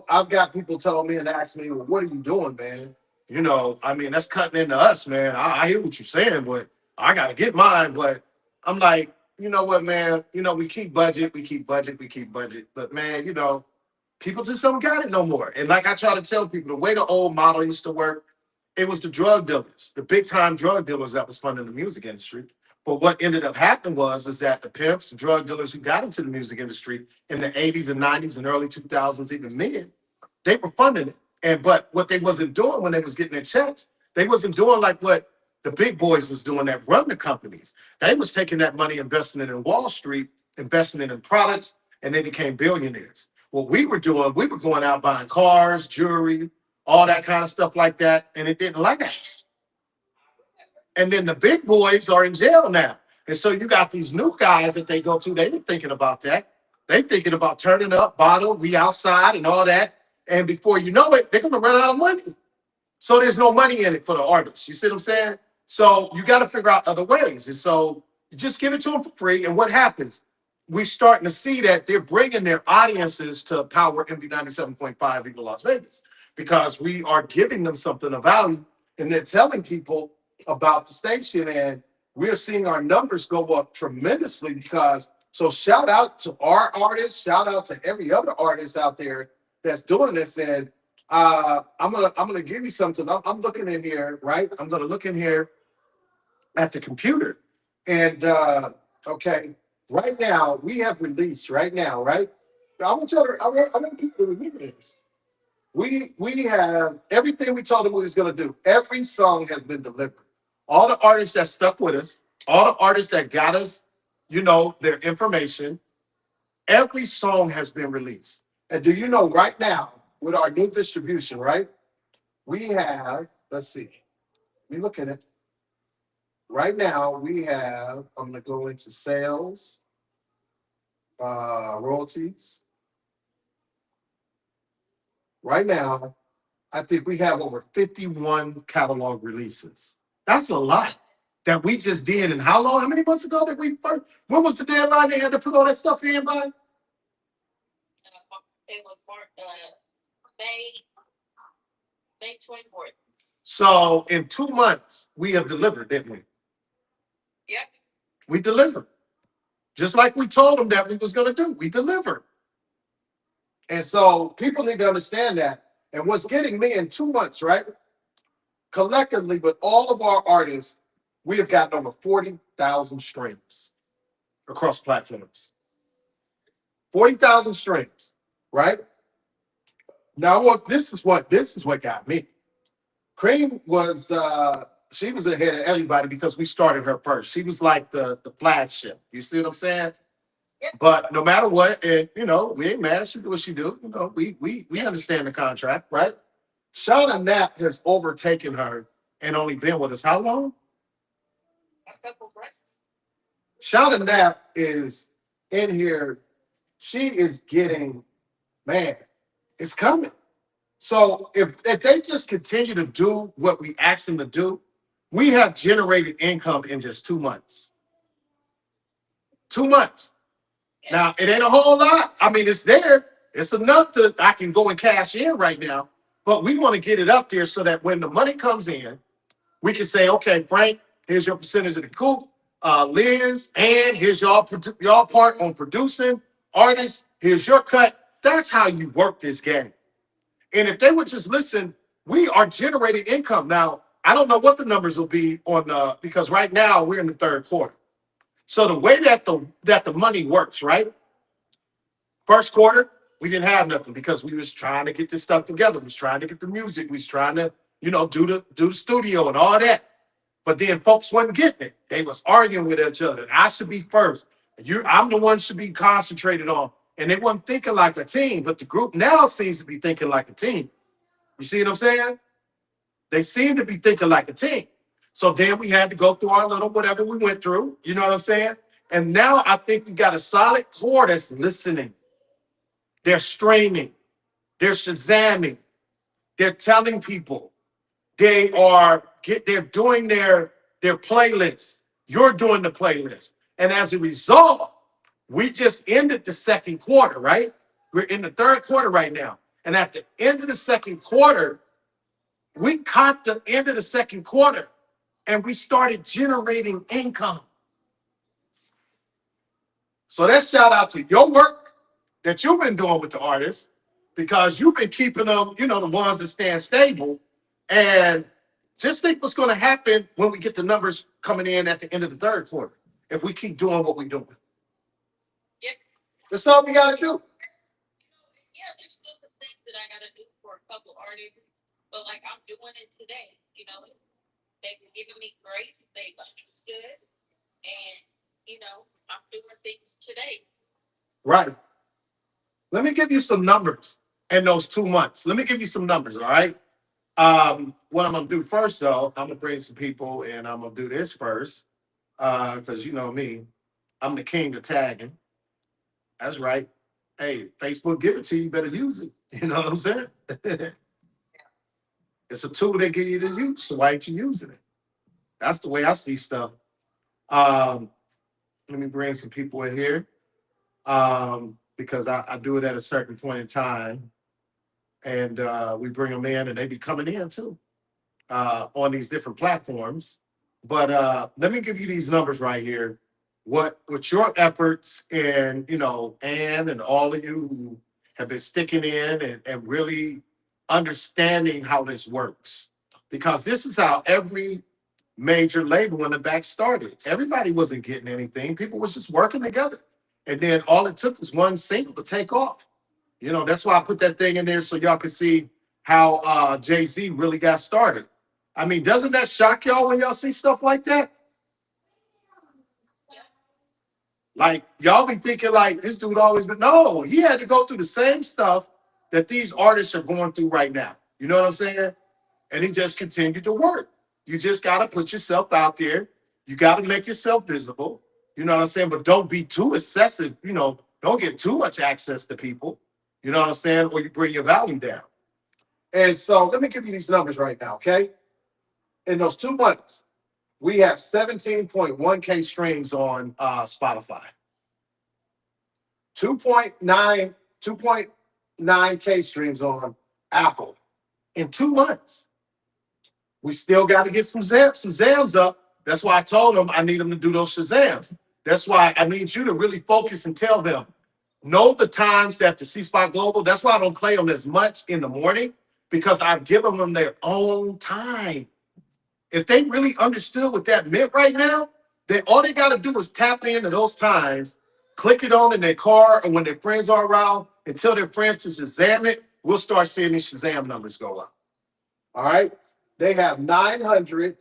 I've got people telling me and asking me, well, what are you doing, man? That's cutting into us, man. I hear what you're saying, but I got to get mine. But I'm like, you know what, man? We keep budget, we keep budget, we keep budget. But, man, people just don't got it no more. And like I try to tell people, the way the old model used to work, it was the drug dealers, the big time drug dealers that was funding the music industry. But what ended up happening is that the pimps, the drug dealers who got into the music industry in the 80s and 90s and early 2000s, even mid, they were funding it. But what they wasn't doing when they was getting their checks, they wasn't doing like what the big boys was doing that run the companies. They was taking that money, investing it in Wall Street, investing it in products, and they became billionaires. What we were doing, we were going out buying cars, jewelry, all that kind of stuff like that, and it didn't last. And then the big boys are in jail now. And so you got these new guys that they go to, they ain't thinking about that. They thinking about turning up, bottle, we outside and all that. And before you know it, they're gonna run out of money. So there's no money in it for the artists. You see what I'm saying? So you got to figure out other ways. And so you just give it to them for free. And what happens? We're starting to see that they're bringing their audiences to Power MV 97.5 Eagle Las Vegas because we are giving them something of value and they're telling people about the station. And we're seeing our numbers go up tremendously because, so shout out to our artists, shout out to every other artist out there that's doing this. And I'm gonna give you some because I'm looking in here, right? I'm gonna look in here at the computer, and okay, right now we have released right now, right? I want people to remember this. We have everything we told them we was gonna do. Every song has been delivered. All the artists that stuck with us, all the artists that got us, their information. Every song has been released. And do you know right now, with our new distribution, right? We have, let's see, let me look at it. Right now, we have, I'm gonna go into sales, royalties. Right now, I think we have over 51 catalog releases. That's a lot that we just did. And how long, how many months ago that we first, when was the deadline they had to put all that stuff in by? It was May 24th. So in 2 months, we have delivered, didn't we? Yep. We delivered. Just like we told them that we was going to do. We delivered. And so people need to understand that. And what's getting me in 2 months, right? Collectively, with all of our artists, we have gotten over 40,000 streams across platforms. 40,000 streams, right? Now, this is what got me. Cream was she was ahead of everybody because we started her first. She was like the flagship. You see what I'm saying? Yep. But no matter what, and we ain't mad. She do what she do. We understand the contract, right? Shauna Knapp has overtaken her and only been with us how long? A couple months. Shauna Knapp is in here. She is getting, man, it's coming. So if they just continue to do what we asked them to do, we have generated income in just 2 months. 2 months. Now, it ain't a whole lot. I mean, it's there. It's enough I can go and cash in right now. But we want to get it up there so that when the money comes in, we can say, okay, Frank, here's your percentage of the coup. Liz, and here's y'all part on producing. Artists, here's your cut. That's how you work this game. And if they would just listen, we are generating income. Now, I don't know what the numbers will be on because right now we're in the third quarter. So the way that the money works, right? First quarter, we didn't have nothing because we was trying to get this stuff together. We was trying to get the music. We was trying to, do the studio and all that. But then folks wasn't getting it. They was arguing with each other. I should be first. I'm the one should be concentrated on. And they wasn't thinking like a team, but the group now seems to be thinking like a team. You see what I'm saying? They seem to be thinking like a team. So then we had to go through our little whatever we went through. You know what I'm saying? And now I think we got a solid core that's listening. They're streaming. They're Shazamming. They're telling people. They're doing their playlist. You're doing the playlist. And as a result, we just ended the second quarter, right? We're in the third quarter right now. And at the end of the second quarter, we caught the end of the second quarter and we started generating income. So that's shout out to your work that you've been doing with the artists because you've been keeping them, the ones that stand stable. And just think what's going to happen when we get the numbers coming in at the end of the third quarter if we keep doing what we're doing. Yeah. That's all we got to do. Yeah, there's still some things that I got to do for a couple artists, but like I'm doing it today. They've given me grace, they've understood, and I'm doing things today. Right. Let me give you some numbers in those 2 months. Let me give you some numbers, all right? What I'm gonna do first, though, I'm gonna bring some people, and I'm gonna do this first, because you know me, I'm the king of tagging. That's right. Hey, Facebook, give it to you. You better use it. You know what I'm saying? It's a tool they give you to use. So why ain't you using it? That's the way I see stuff. Let me bring some people in here, because I do it at a certain point in time, and we bring them in, and they be coming in too. On these different platforms. But let me give you these numbers right here. What your efforts and Ann and all of you who have been sticking in and really understanding how this works. Because this is how every major label in the back started. Everybody wasn't getting anything. People was just working together. And then all it took was one single to take off. That's why I put that thing in there so y'all can see how Jay-Z really got started. I mean, doesn't that shock y'all when y'all see stuff like that? Like, y'all be thinking like this dude always, but no, he had to go through the same stuff that these artists are going through right now. You know what I'm saying? And he just continued to work. You just got to put yourself out there. You got to make yourself visible. You know what I'm saying? But don't be too excessive. Don't get too much access to people. You know what I'm saying? Or you bring your value down. And so let me give you these numbers right now, okay? In those 2 months, we have 17.1K streams on Spotify. 2.9K streams on Apple in 2 months. We still got to get some Shazams up. That's why I told them I need them to do those Shazams. That's why I need you to really focus and tell them. Know the times that the C Spot Global, that's why I don't play them as much in the morning, because I've given them their own time. If they really understood what that meant right now, then all they got to do is tap into those times, click it on in their car, and when their friends are around, and tell their friends to Shazam it, we'll start seeing these Shazam numbers go up. All right? They have 900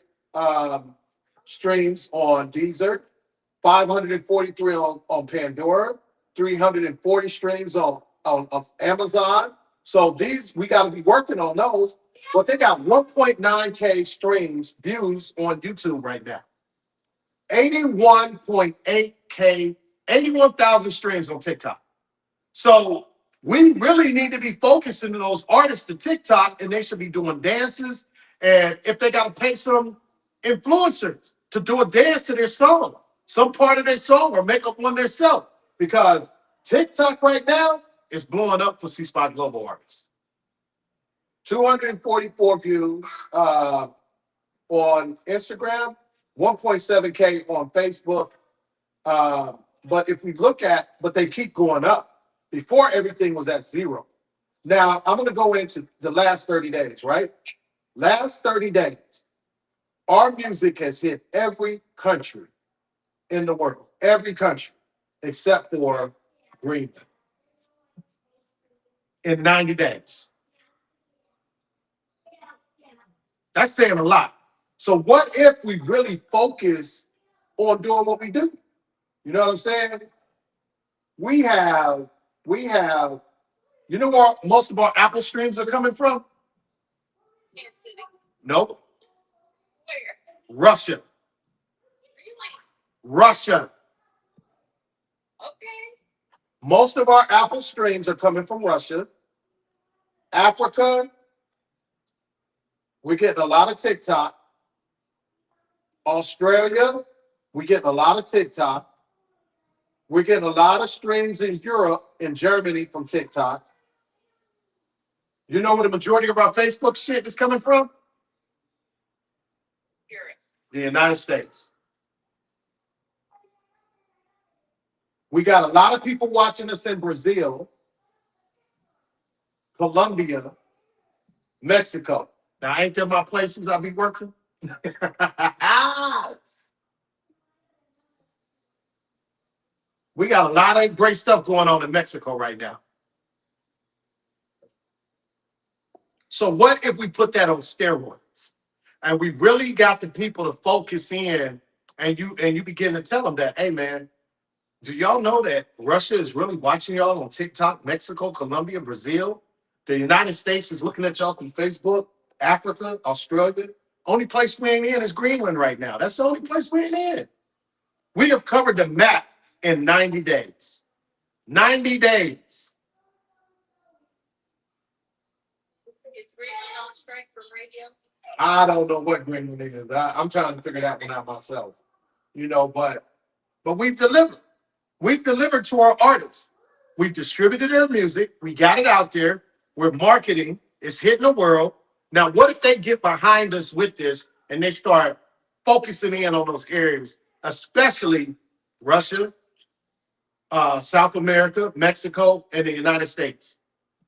streams on Deezer, 543 on Pandora, 340 streams on Amazon. So these, we got to be working on those. But they got 1.9K streams, views on YouTube right now. 81.8K, 81,000 streams on TikTok. So we really need to be focusing on those artists to TikTok, and they should be doing dances. And if they got to pay some influencers to do a dance to their song, some part of their song, or make up one themselves. Because TikTok right now is blowing up for C Spot Global artists. 244 views on Instagram, 1.7K on Facebook. But if we look at, but they keep going up. Before everything was at zero. Now I'm going to go into the last 30 days, right? Last 30 days, our music has hit every country in the world, every country except for Greenland in 90 days. That's saying a lot. So what if we really focus on doing what we do? You know what I'm saying? We have, you know where most of our Apple streams are coming from? Kansas City. Nope. Where? Russia. Really? Russia. Okay. Most of our Apple streams are coming from Russia. Africa, we're getting a lot of TikTok. Australia, we're getting a lot of TikTok. We're getting a lot of streams in Europe and Germany from TikTok. You know where the majority of our Facebook shit is coming from? Curious. The United States. We got a lot of people watching us in Brazil, Colombia, Mexico. Now, ain't there my places I'll be working? We got a lot of great stuff going on in Mexico right now. So what if we put that on steroids and we really got the people to focus in and you begin to tell them that, hey man, do y'all know that Russia is really watching y'all on TikTok, Mexico, Colombia, Brazil? The United States is looking at y'all through Facebook, Africa, Australia. Only place we ain't in is Greenland right now. That's the only place we ain't in. We have covered the map in 90 days. 90 days. Is Greenland on strike for radio? I don't know what Greenland is. I'm trying to figure that one out myself. You know, but we've delivered. We've delivered to our artists. We've distributed their music. We got it out there. We're marketing. It's hitting the world. Now, what if they get behind us with this and they start focusing in on those areas, especially Russia, South America, Mexico, and the United States?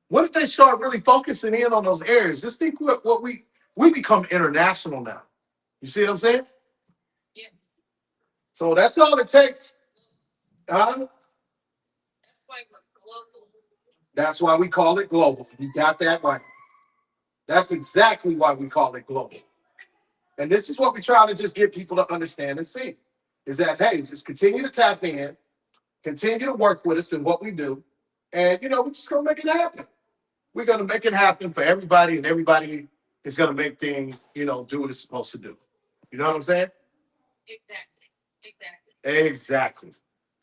What if they start really focusing in on those areas? Just think what we become international now. You see what I'm saying? Yeah. So that's all it takes. That's why we're global. That's why we call it global. You got that right. That's exactly why we call it global. And this is what we try to just get people to understand and see. Is that, hey, just continue to tap in, continue to work with us in what we do. And, you know, we're just going to make it happen. We're going to make it happen for everybody, and everybody is going to make things, you know, do what it's supposed to do. You know what I'm saying? Exactly.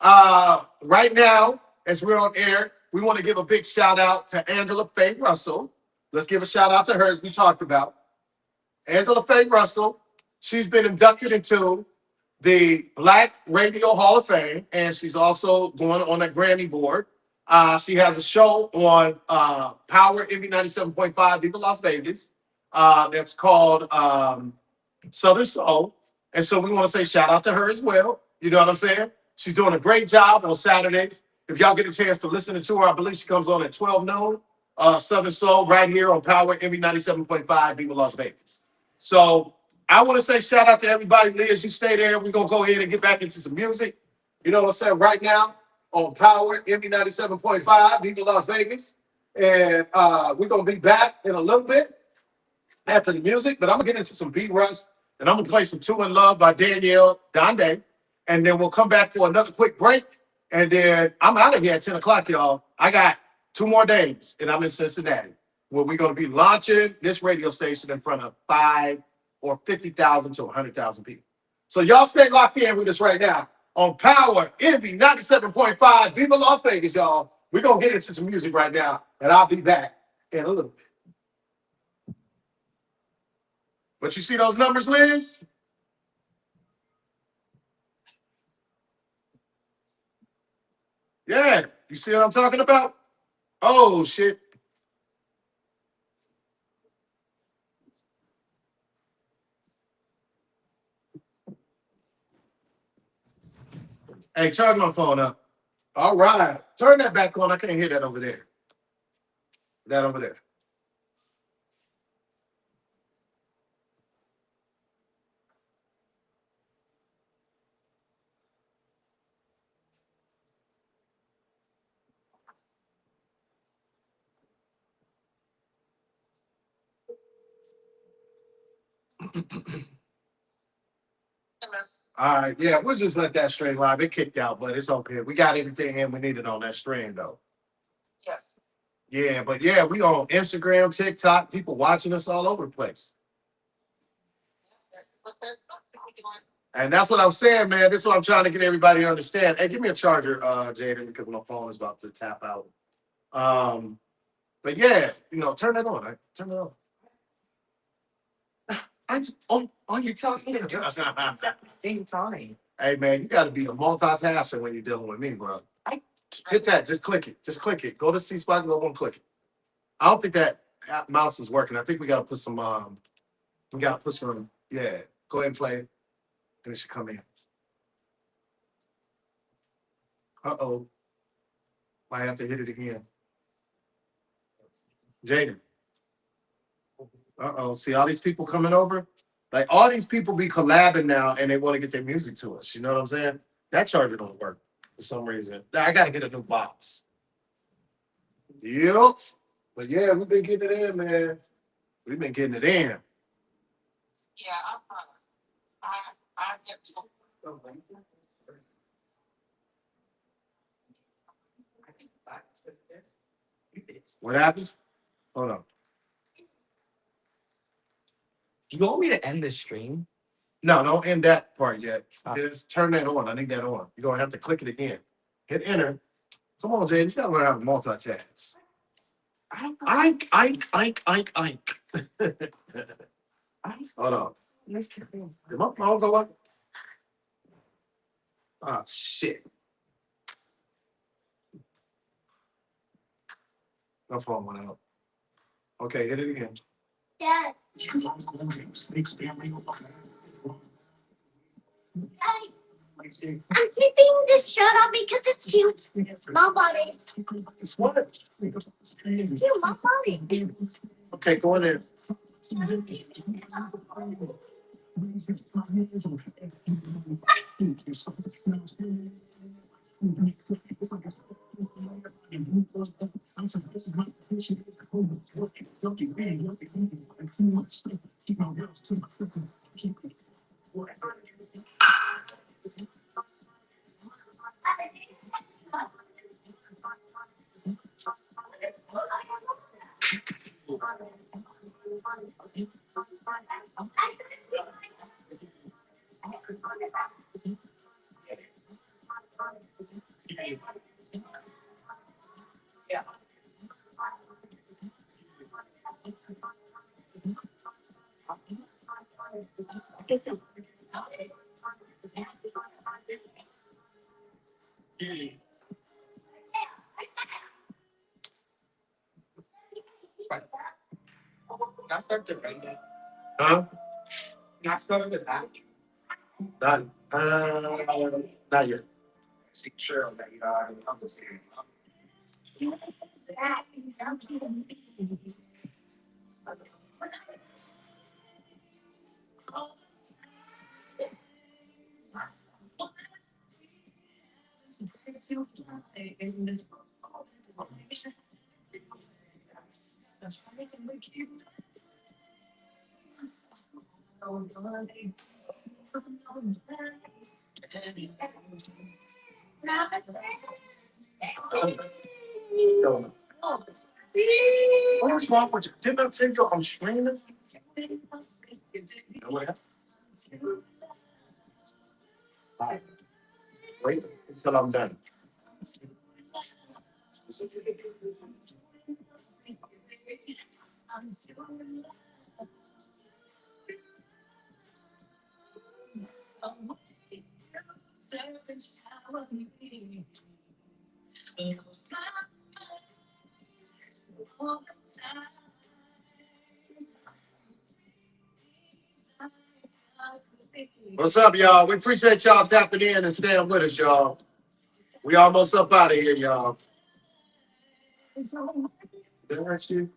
Right now, as we're on air, we want to give a big shout out to Angela Faye Russell. Let's give a shout out to her, as we talked about. Angela Faye Russell, she's been inducted into the Black Radio Hall of Fame, and she's also going on that Grammy board. She has a show on Power MB 97.5 Viva Las Vegas that's called Southern Soul. And so we want to say shout out to her as well. You know what I'm saying? She's doing a great job on Saturdays. If y'all get a chance to listen to her, I believe she comes on at 12 noon. Southern Soul right here on Power MB 97.5 Viva Las Vegas. So I want to say shout out to everybody. Liz, you stay there. We're going to go ahead and get back into some music. You know what I'm saying? Right now on Power MB 97.5 Viva Las Vegas. And we're going to be back in a little bit after the music. But I'm going to get into some beat rush. And I'm going to play some Two in Love by Danielle Donde. And then we'll come back for another quick break. And then I'm out of here at 10 o'clock, y'all. I got 2 more days, and I'm in Cincinnati, where we're going to be launching this radio station in front of 5 or 50,000 to 100,000 people. So y'all stay locked in with us right now on Power MB 97.5 Viva Las Vegas, y'all. We're going to get into some music right now, and I'll be back in a little bit. But you see those numbers, Liz? Yeah, you see what I'm talking about? Oh, shit. Hey, charge my phone up. All right. Turn that back on. I can't hear that over there. That over there. All right. Yeah, we'll just let that stream live. It kicked out, but it's okay. We got everything in we needed on that stream, though. Yes. Yeah, but yeah, we on Instagram, TikTok, people watching us all over the place. And that's what I'm saying, man. This is what I'm trying to get everybody to understand. Hey, give me a charger, Jaden, because my phone is about to tap out. But yeah, turn that on. Turn it on. On You're telling me to do two things at the same time. Hey man, you gotta be a multitasker when you're dealing with me, bro. Hit that, just click it. Just click it. Go to C spot, go and click it. I don't think that mouse is working. I think we gotta put some yeah. Go ahead and play it. And it should come in. Uh-oh. Might have to hit it again. Jaden. Uh-oh. See all these people coming over? Like all these people be collabing now and they want to get their music to us. You know what I'm saying? That charger don't work for some reason. I gotta get a new box. Yep. But yeah, we've been getting it in, man. We've been getting it in. Yeah, I get. What happened? Hold on. Do you want me to end the stream? No, don't end that part yet. Ah. Just turn that on. I need that on. You're gonna have to click it again. Hit enter. Come on, Jay. You gotta learn how to multitask. Ike. Hold on. Did my phone go up? Oh shit. My phone went out. Okay, hit it again. Dad. I'm keeping this shirt on because it's cute. My body. It's what? It's cute, my body. Okay, go in there. I'm keeping this on. Can I start the render? Huh? Can I start the back? Done. Not yet. Sure, that I'm just here. What is wrong with you? Didn't I tell you I'm streaming? Wait until I'm done. What's up, y'all? We appreciate y'all tapping in and staying with us, y'all. We almost up out of here, y'all. Did I ask you?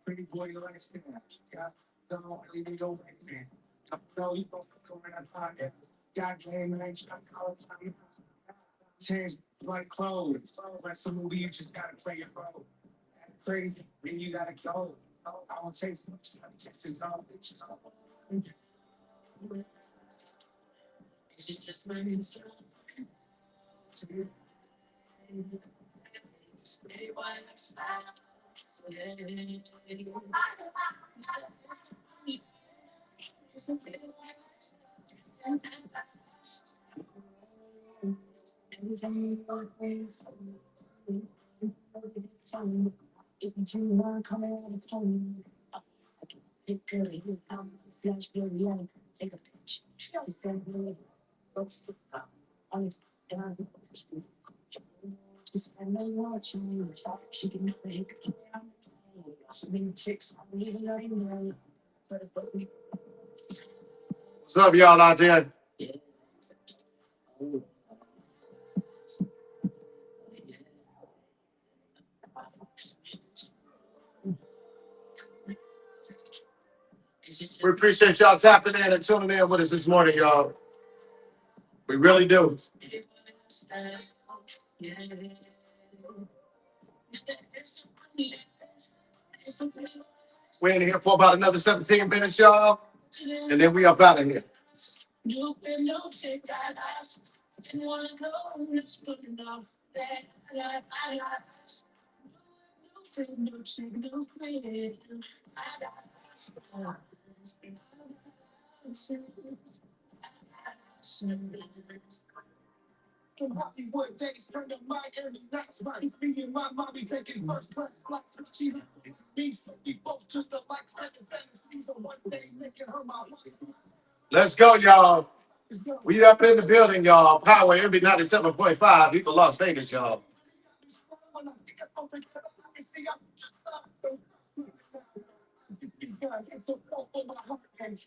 Pretty boy, you understand. Yeah, don't really go back there. No, you supposed to go in that podcast. Got game and ain't trying to call it time. Change like clothes. Like some movie, you just gotta play your role. Crazy, then you gotta go. I won't chase much. I'm chasing all bitches. It's just my inside. What's up, y'all out there? We appreciate y'all tapping in and tuning in with us this morning, y'all. We really do. We're in here for about another 17 minutes, y'all. And then we up out of here. Hollywood days turned up my early nights. Bodies beating my mommy taking first class flights. She me, so we both just alike having fantasies of one day making her my wife. Let's go, y'all. We up in the building, y'all. Power MB 97.5. People Las Vegas, y'all.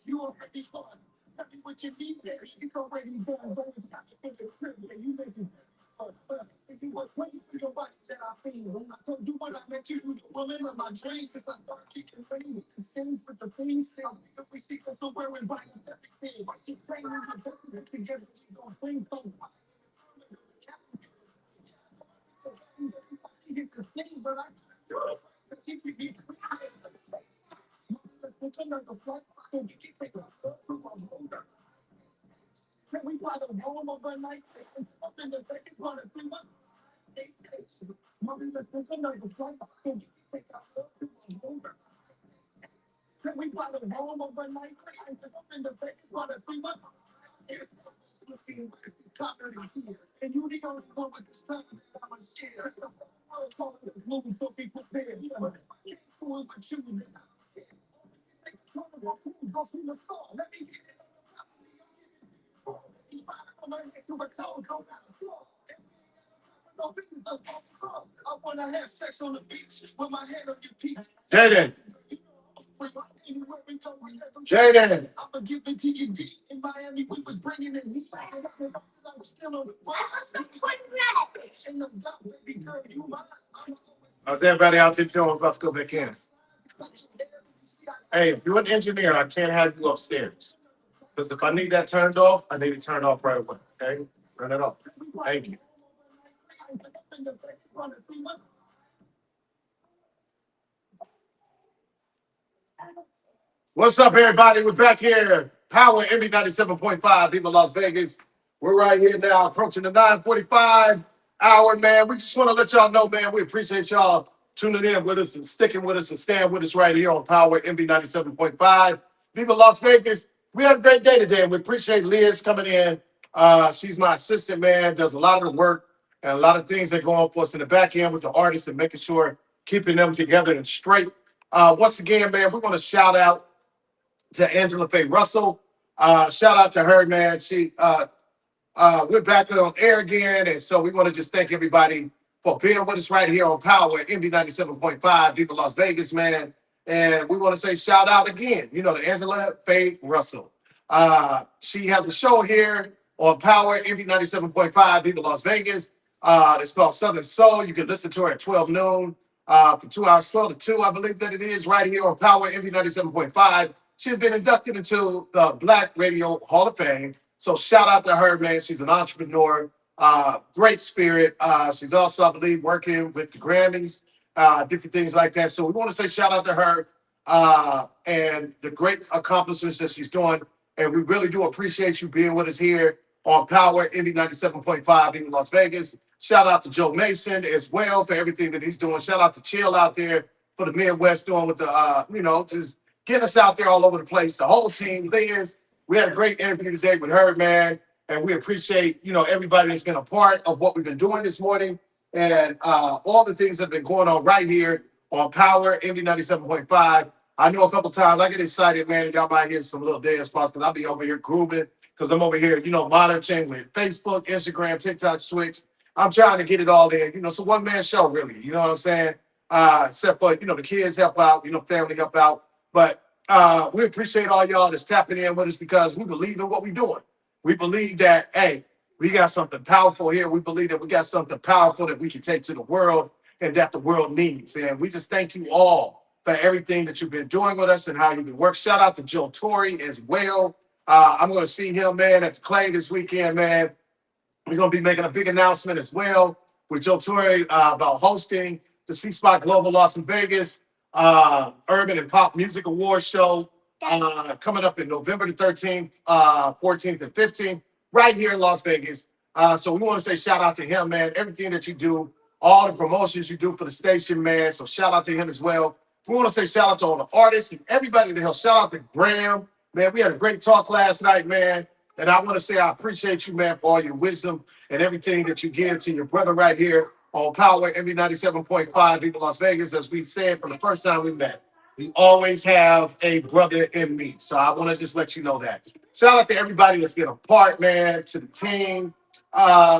You already won. Tell me what you need there. It's already done. You were waiting for your body that I feel. I told you what I meant you, the woman of my dreams. Since I started kicking rain, the sins with the things. If we see us somewhere and buying everything, I keep training the best together. It's going to bring something. But I keep me. Can we fly the home overnight? Up in the second part of 3 months. 8 days. Mommy, let's take another flight. Can we fly the home overnight? Up in the second part of 3 months. And you the only one with this time that I'm a share. Moving so people prepared. Who is with you? Go see the song. Let me get it. I want to have sex on the beach with my hand on your peach. Jaden. Jaden. I'm going to give it to you deep. In Miami, we was bringing it heat. I was still on the how's everybody out there doing? Let's go back in. Hey, if you're an engineer, I can't have you upstairs. Because if I need that turned off, I need it turned off right away. Okay? Turn it off. Thank you. What's up, everybody? We're back here. Power MB 97.5, people Las Vegas. We're right here now, approaching the 9:45 hour, man. We just want to let y'all know, man, we appreciate y'all tuning in with us and sticking with us and staying with us right here on Power MB 97.5. Viva Las Vegas. We had a great day today, and we appreciate Liz coming in. She's my assistant, man, does a lot of the work and a lot of things that go on for us in the back end with the artists and making sure keeping them together and straight. Once again, man, we want to shout out to Angela Faye Russell. Shout out to her, man. She we're back on air again, and so we want to just thank everybody for being with us right here on Power MB 97.5, Viva Las Vegas, man. And we want to say shout out again, you know, to Angela Faye Russell. She has a show here on Power MB 97.5, Viva Las Vegas. It's called Southern Soul. You can listen to her at 12 noon for 2 hours, 12 to 2, I believe that it is, right here on Power MV 97.5. She's been inducted into the Black Radio Hall of Fame. So shout out to her, man. She's an entrepreneur, great spirit. She's also, I believe, working with the Grammys, different things like that. So we want to say shout out to her and the great accomplishments that she's doing. And we really do appreciate you being with us here on Power MV 97.5 in Las Vegas. Shout out to Joe Mason as well for everything that he's doing. Shout out to Chill out there for the Midwest doing with the, just getting us out there all over the place. The whole team, Liz, we had a great interview today with her, man. And we appreciate, everybody that's been a part of what we've been doing this morning and all the things that have been going on right here on Power MV 97.5. I know a couple times I get excited, man. Y'all might hear some little dance spots because I'll be over here grooving because I'm over here, monitoring with Facebook, Instagram, TikTok, Switch. I'm trying to get it all in, it's a one-man show, really. You know what I'm saying? Except for, the kids help out, family help out. But we appreciate all y'all that's tapping in with us because we believe in what we're doing. We believe that, hey, we got something powerful here. We believe that we got something powerful that we can take to the world and that the world needs. And we just thank you all for everything that you've been doing with us and how you've been working. Shout out to Joe Torre as well. I'm going to see him, man, at the Clay this weekend, man. We're going to be making a big announcement as well with Joe Torre about hosting the C Spot Global Las Vegas Urban and Pop Music Awards show coming up in November the 13th, 14th, and 15th, right here in Las Vegas. So we want to say shout out to him, man. Everything that you do, all the promotions you do for the station, man. So shout out to him as well. We want to say shout out to all the artists and everybody that helped. Shout out to Graham, man. We had a great talk last night, man. And I want to say I appreciate you, man, for all your wisdom and everything that you give to your brother right here on Power MV 97.5 in Las Vegas. As we said from the first time we met, we always have a brother in me. So I want to just let you know that. Shout out to everybody that's been a part, man, to the team,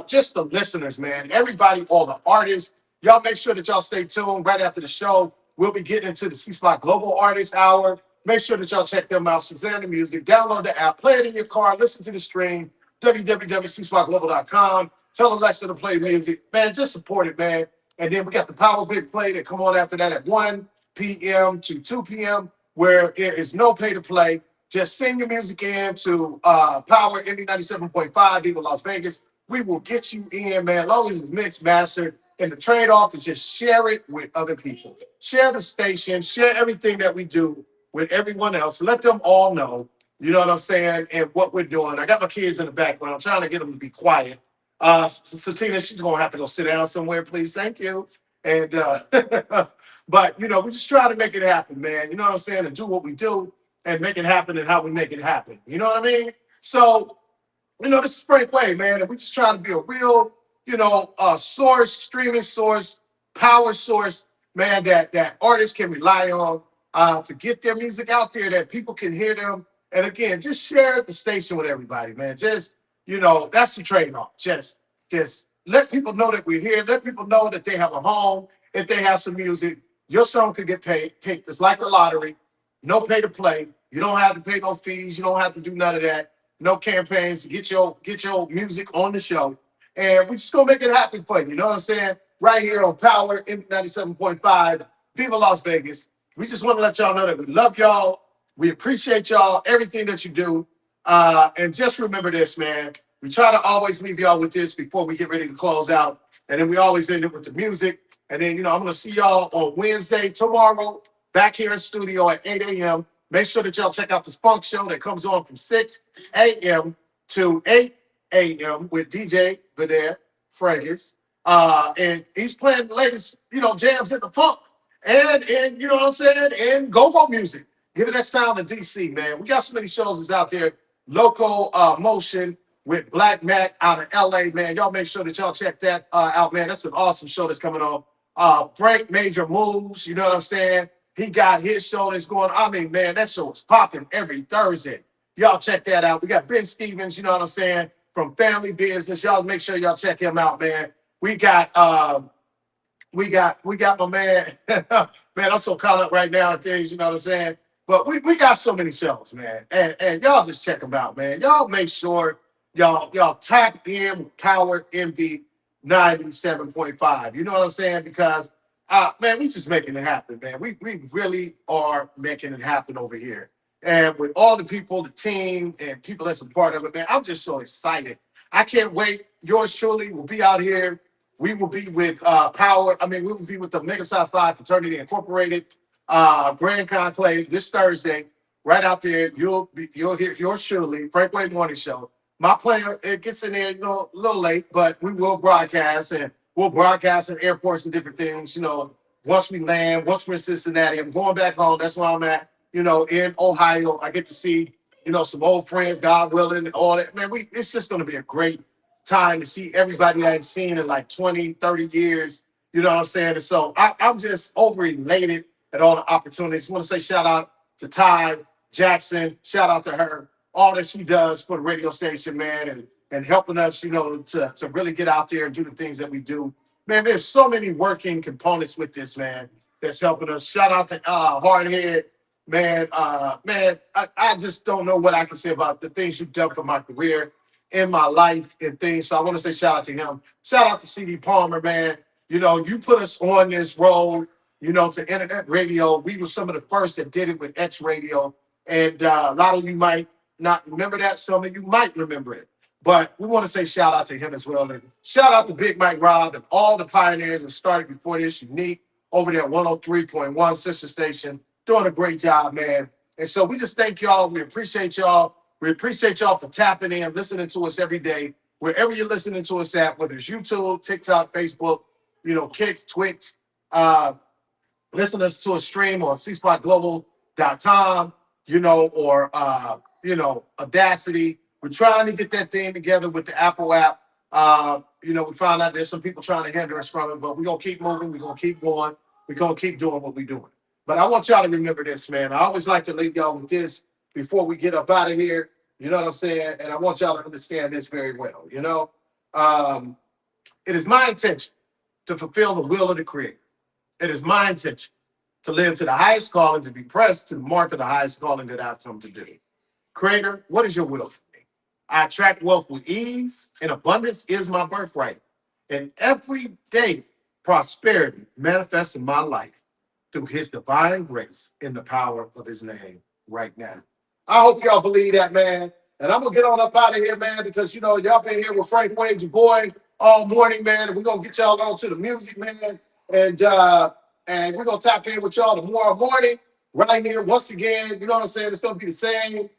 just the listeners, man, everybody, all the artists. Y'all make sure that y'all stay tuned. Right after the show, we'll be getting into the C Spot Global Artist Hour. Make sure that y'all check them out. Shazam the music, download the app, play it in your car, listen to the stream, www.cspotglobal.com. Tell Alexa to play music. Man, just support it, man. And then we got the Power Big Play that come on after that at 1 p.m. to 2 p.m., where there is no pay to play. Just send your music in to Power MV 97.5 in Las Vegas. We will get you in, man, as long as it's mixed, mastered. And the trade-off is just share it with other people. Share the station, share everything that we do with everyone else. Let them all know, you know what I'm saying, and what we're doing. I got my kids in the background. I'm trying to get them to be quiet. Satina, she's going to have to go sit down somewhere, please. Thank you. And, but, we just try to make it happen, man. You know what I'm saying? And do what we do and make it happen and how we make it happen. You know what I mean? So, this is Frank Way, man. And we just try to be a real, source, streaming source, power source, man, that artists can rely on to get their music out there, that people can hear them. And again, just share the station with everybody, man. Just, that's the trade-off. Just let people know that we're here. Let people know that they have a home. If they have some music, your song could get picked. It's like the lottery. No pay to play. You don't have to pay no fees. You don't have to do none of that. No campaigns to get your music on the show. And we just gonna make it happen for you. You know what I'm saying? Right here on Power MV 97.5, Viva Las Vegas. We just want to let y'all know that we love y'all. We appreciate y'all, everything that you do. And just remember this, man. We try to always leave y'all with this before we get ready to close out. And then we always end it with the music. And then, I'm going to see y'all on Wednesday, tomorrow, back here in studio at 8 a.m. Make sure that y'all check out the Spunk Show that comes on from 6 a.m. to 8 a.m. with DJ Vidaire Francis. And he's playing the latest, jams in the funk. And you know what I'm saying? And go-go music. Give it that sound in DC, man. We got so many shows that's out there. Loco Motion with Black Mac out of LA, man. Y'all make sure that y'all check that out, man. That's an awesome show that's coming on. Frank Major Moves, you know what I'm saying? He got his show that's going. I mean, man, that show is popping every Thursday. Y'all check that out. We got Ben Stevens, you know what I'm saying, from Family Business. Y'all make sure y'all check him out, man. We got my man. Man, I'm so caught up right now at things, you know what I'm saying? But we got so many shows, man. And y'all just check them out, man. Y'all make sure y'all tap in with Power MV 97.5. You know what I'm saying? Because Man, we just making it happen, man. We really are making it happen over here. And with all the people, the team, and people that's a part of it, man, I'm just so excited. I can't wait. Yours truly will be out here. We will be with Power. I mean, we will be with the Mega Psi Phi Fraternity Incorporated Grand Conclave this Thursday, right out there. You'll hear yours surely, Frank Wade Morning Show. My plan, it gets in there, a little late, but we will broadcast and we'll broadcast in airports and different things, once we land, once we're in Cincinnati. I'm going back home. That's where I'm at, in Ohio. I get to see, some old friends, God willing, and all that. Man, it's just going to be a great time to see everybody I ain't seen in like 20, 30 years. You know what I'm saying? And so I'm just over elated at all the opportunities. I want to say shout out to Ty Jackson. Shout out to her. All that she does for the radio station, man, and helping us, to really get out there and do the things that we do. Man, there's so many working components with this, man, that's helping us. Shout out to Hardhead, man. I just don't know what I can say about the things you've done for my career, in my life, and things. So I want to say shout out to him. Shout out to CD Palmer, man. You put us on this road, to internet radio. We were some of the first that did it with X Radio. And a lot of you might not remember that. Some of you might remember it. But we want to say shout out to him as well. And shout out to Big Mike Rob and all the pioneers that started before this. Unique over there at 103.1 Sister Station. Doing a great job, man. And so we just thank y'all. We appreciate y'all. We appreciate y'all for tapping in, listening to us every day. Wherever you're listening to us at, whether it's YouTube, TikTok, Facebook, Kicks, Twitch, listen to a stream on cspotglobal.com, or Audacity. We're trying to get that thing together with the Apple app. We found out there's some people trying to hinder us from it, but we're gonna keep moving, we're gonna keep going, we're gonna keep doing what we're doing. But I want y'all to remember this, man. I always like to leave y'all with this before we get up out of here. You know what I'm saying? And I want y'all to understand this very well. It is my intention to fulfill the will of the Creator. It is my intention to live to the highest calling, to be pressed to the mark of the highest calling that I've come to do. Creator, what is your will for me? I attract wealth with ease, and abundance is my birthright. And every day, prosperity manifests in my life through his divine grace in the power of his name right now. I hope y'all believe that, man. And I'm going to get on up out of here, man, because, y'all been here with Frank Wade, your boy, all morning, man. And we're going to get y'all on to the music, man. And we're going to tap in with y'all tomorrow morning right here. Once again, you know what I'm saying? It's going to be the same,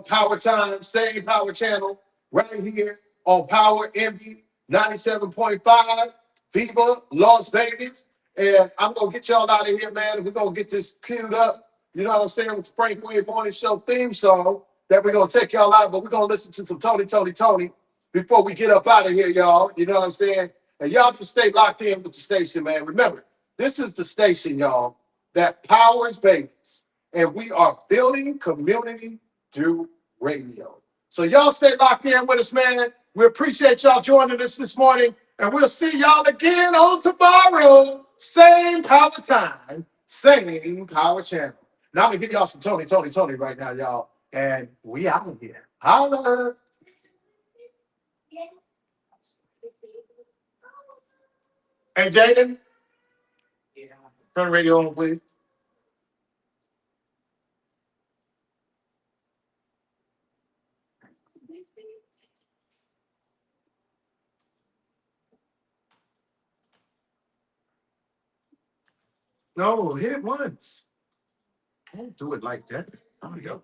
power time, same power channel right here on Power Envy 97.5, Viva Las Vegas. And I'm going to get y'all out of here, man. And we're going to get this queued up, you know what I'm saying, with the Frank Wade Morning Show theme song that we're going to take y'all out. But we're going to listen to some Tony before we get up out of here, y'all. You know what I'm saying? And y'all just stay locked in with the station, man. Remember, this is the station, y'all, that powers Vegas. And we are building community through radio. So y'all stay locked in with us, man. We appreciate y'all joining us this morning. And we'll see y'all again on tomorrow. Same power time, same power channel. Now I'm going to give y'all some Tony right now, y'all. And we out of here. Holla. Hey, Jaden, turn the radio on, please. No, hit it once. Don't do it like that. There we go.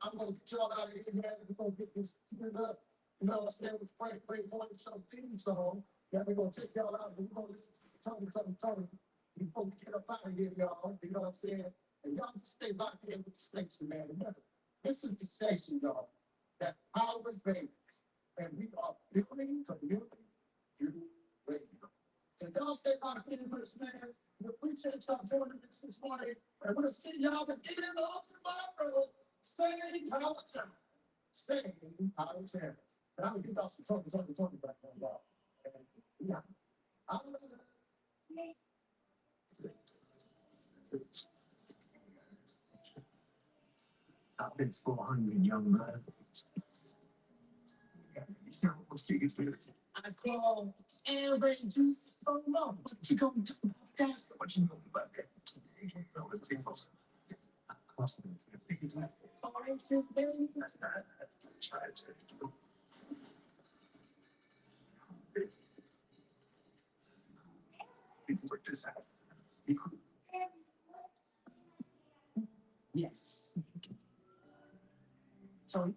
I'm going to get y'all out of here, man. We're going to get this cleared up. You know what I'm saying? With Frank Wade Morning Show theme song. That we're going to take y'all out. We're going to listen to Tony before we get up out of here, y'all. You know what I'm saying? And y'all just stay locked in with the station, man. Remember, this is the station, y'all, that powers Vegas. And we are building community through radio. So y'all stay locked in with us, man. We appreciate y'all joining us this morning. And we'll see y'all again on tomorrow. Same power channel. Same power channel. And I'm going to give y'all some Tony back now, y'all. And yeah. I've been 400 young man. I call Amber Juice. Oh no, what you gonna do? Yes. So.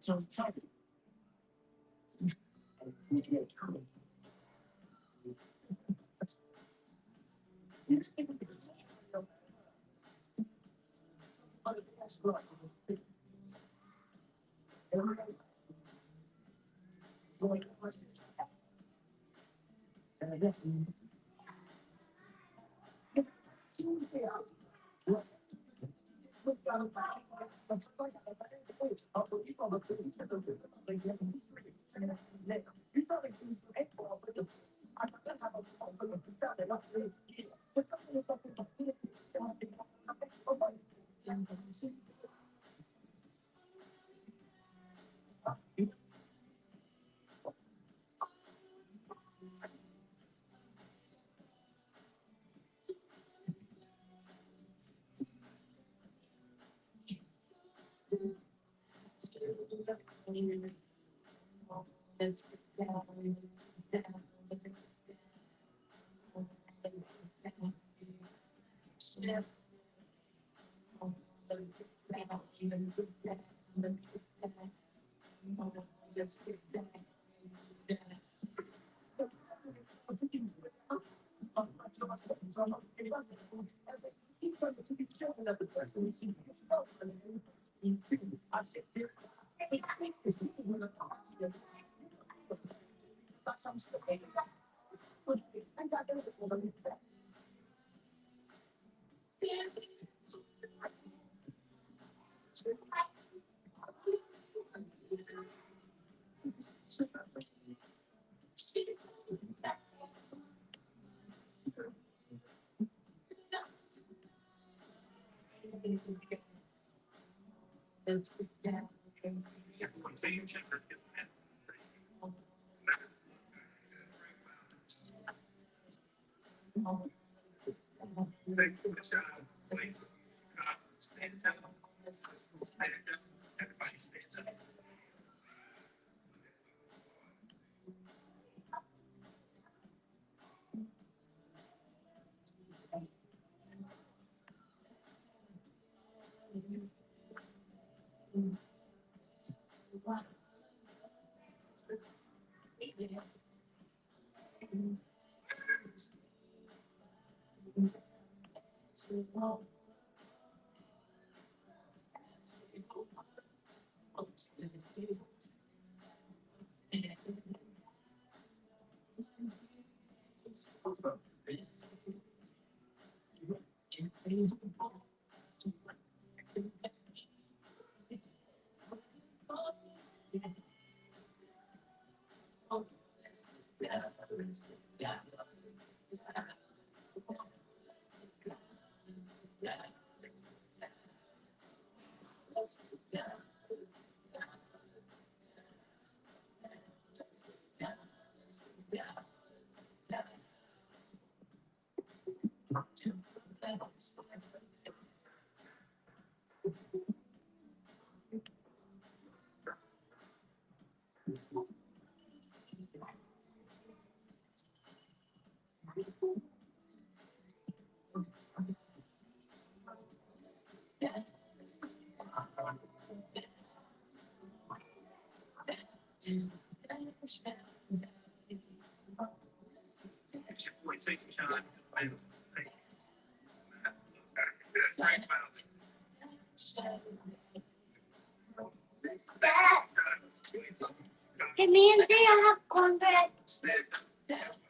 Hey, me and Zay, I have cornbread.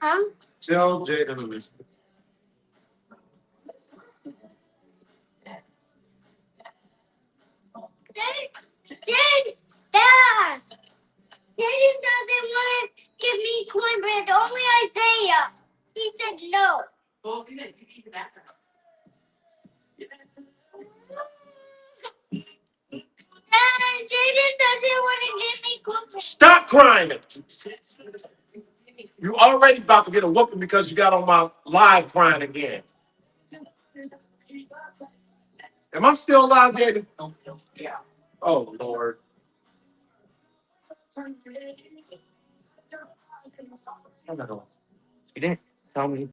Huh? Tell Jada to listen. Dad! Daddy doesn't want to give me cornbread, only Isaiah. He said no. Dad, Jaden doesn't want to give me cornbread. Stop crying. You already about to get a whooping because you got on my live crying again. Am I still live, David? Yeah. Oh Lord. You didn't tell me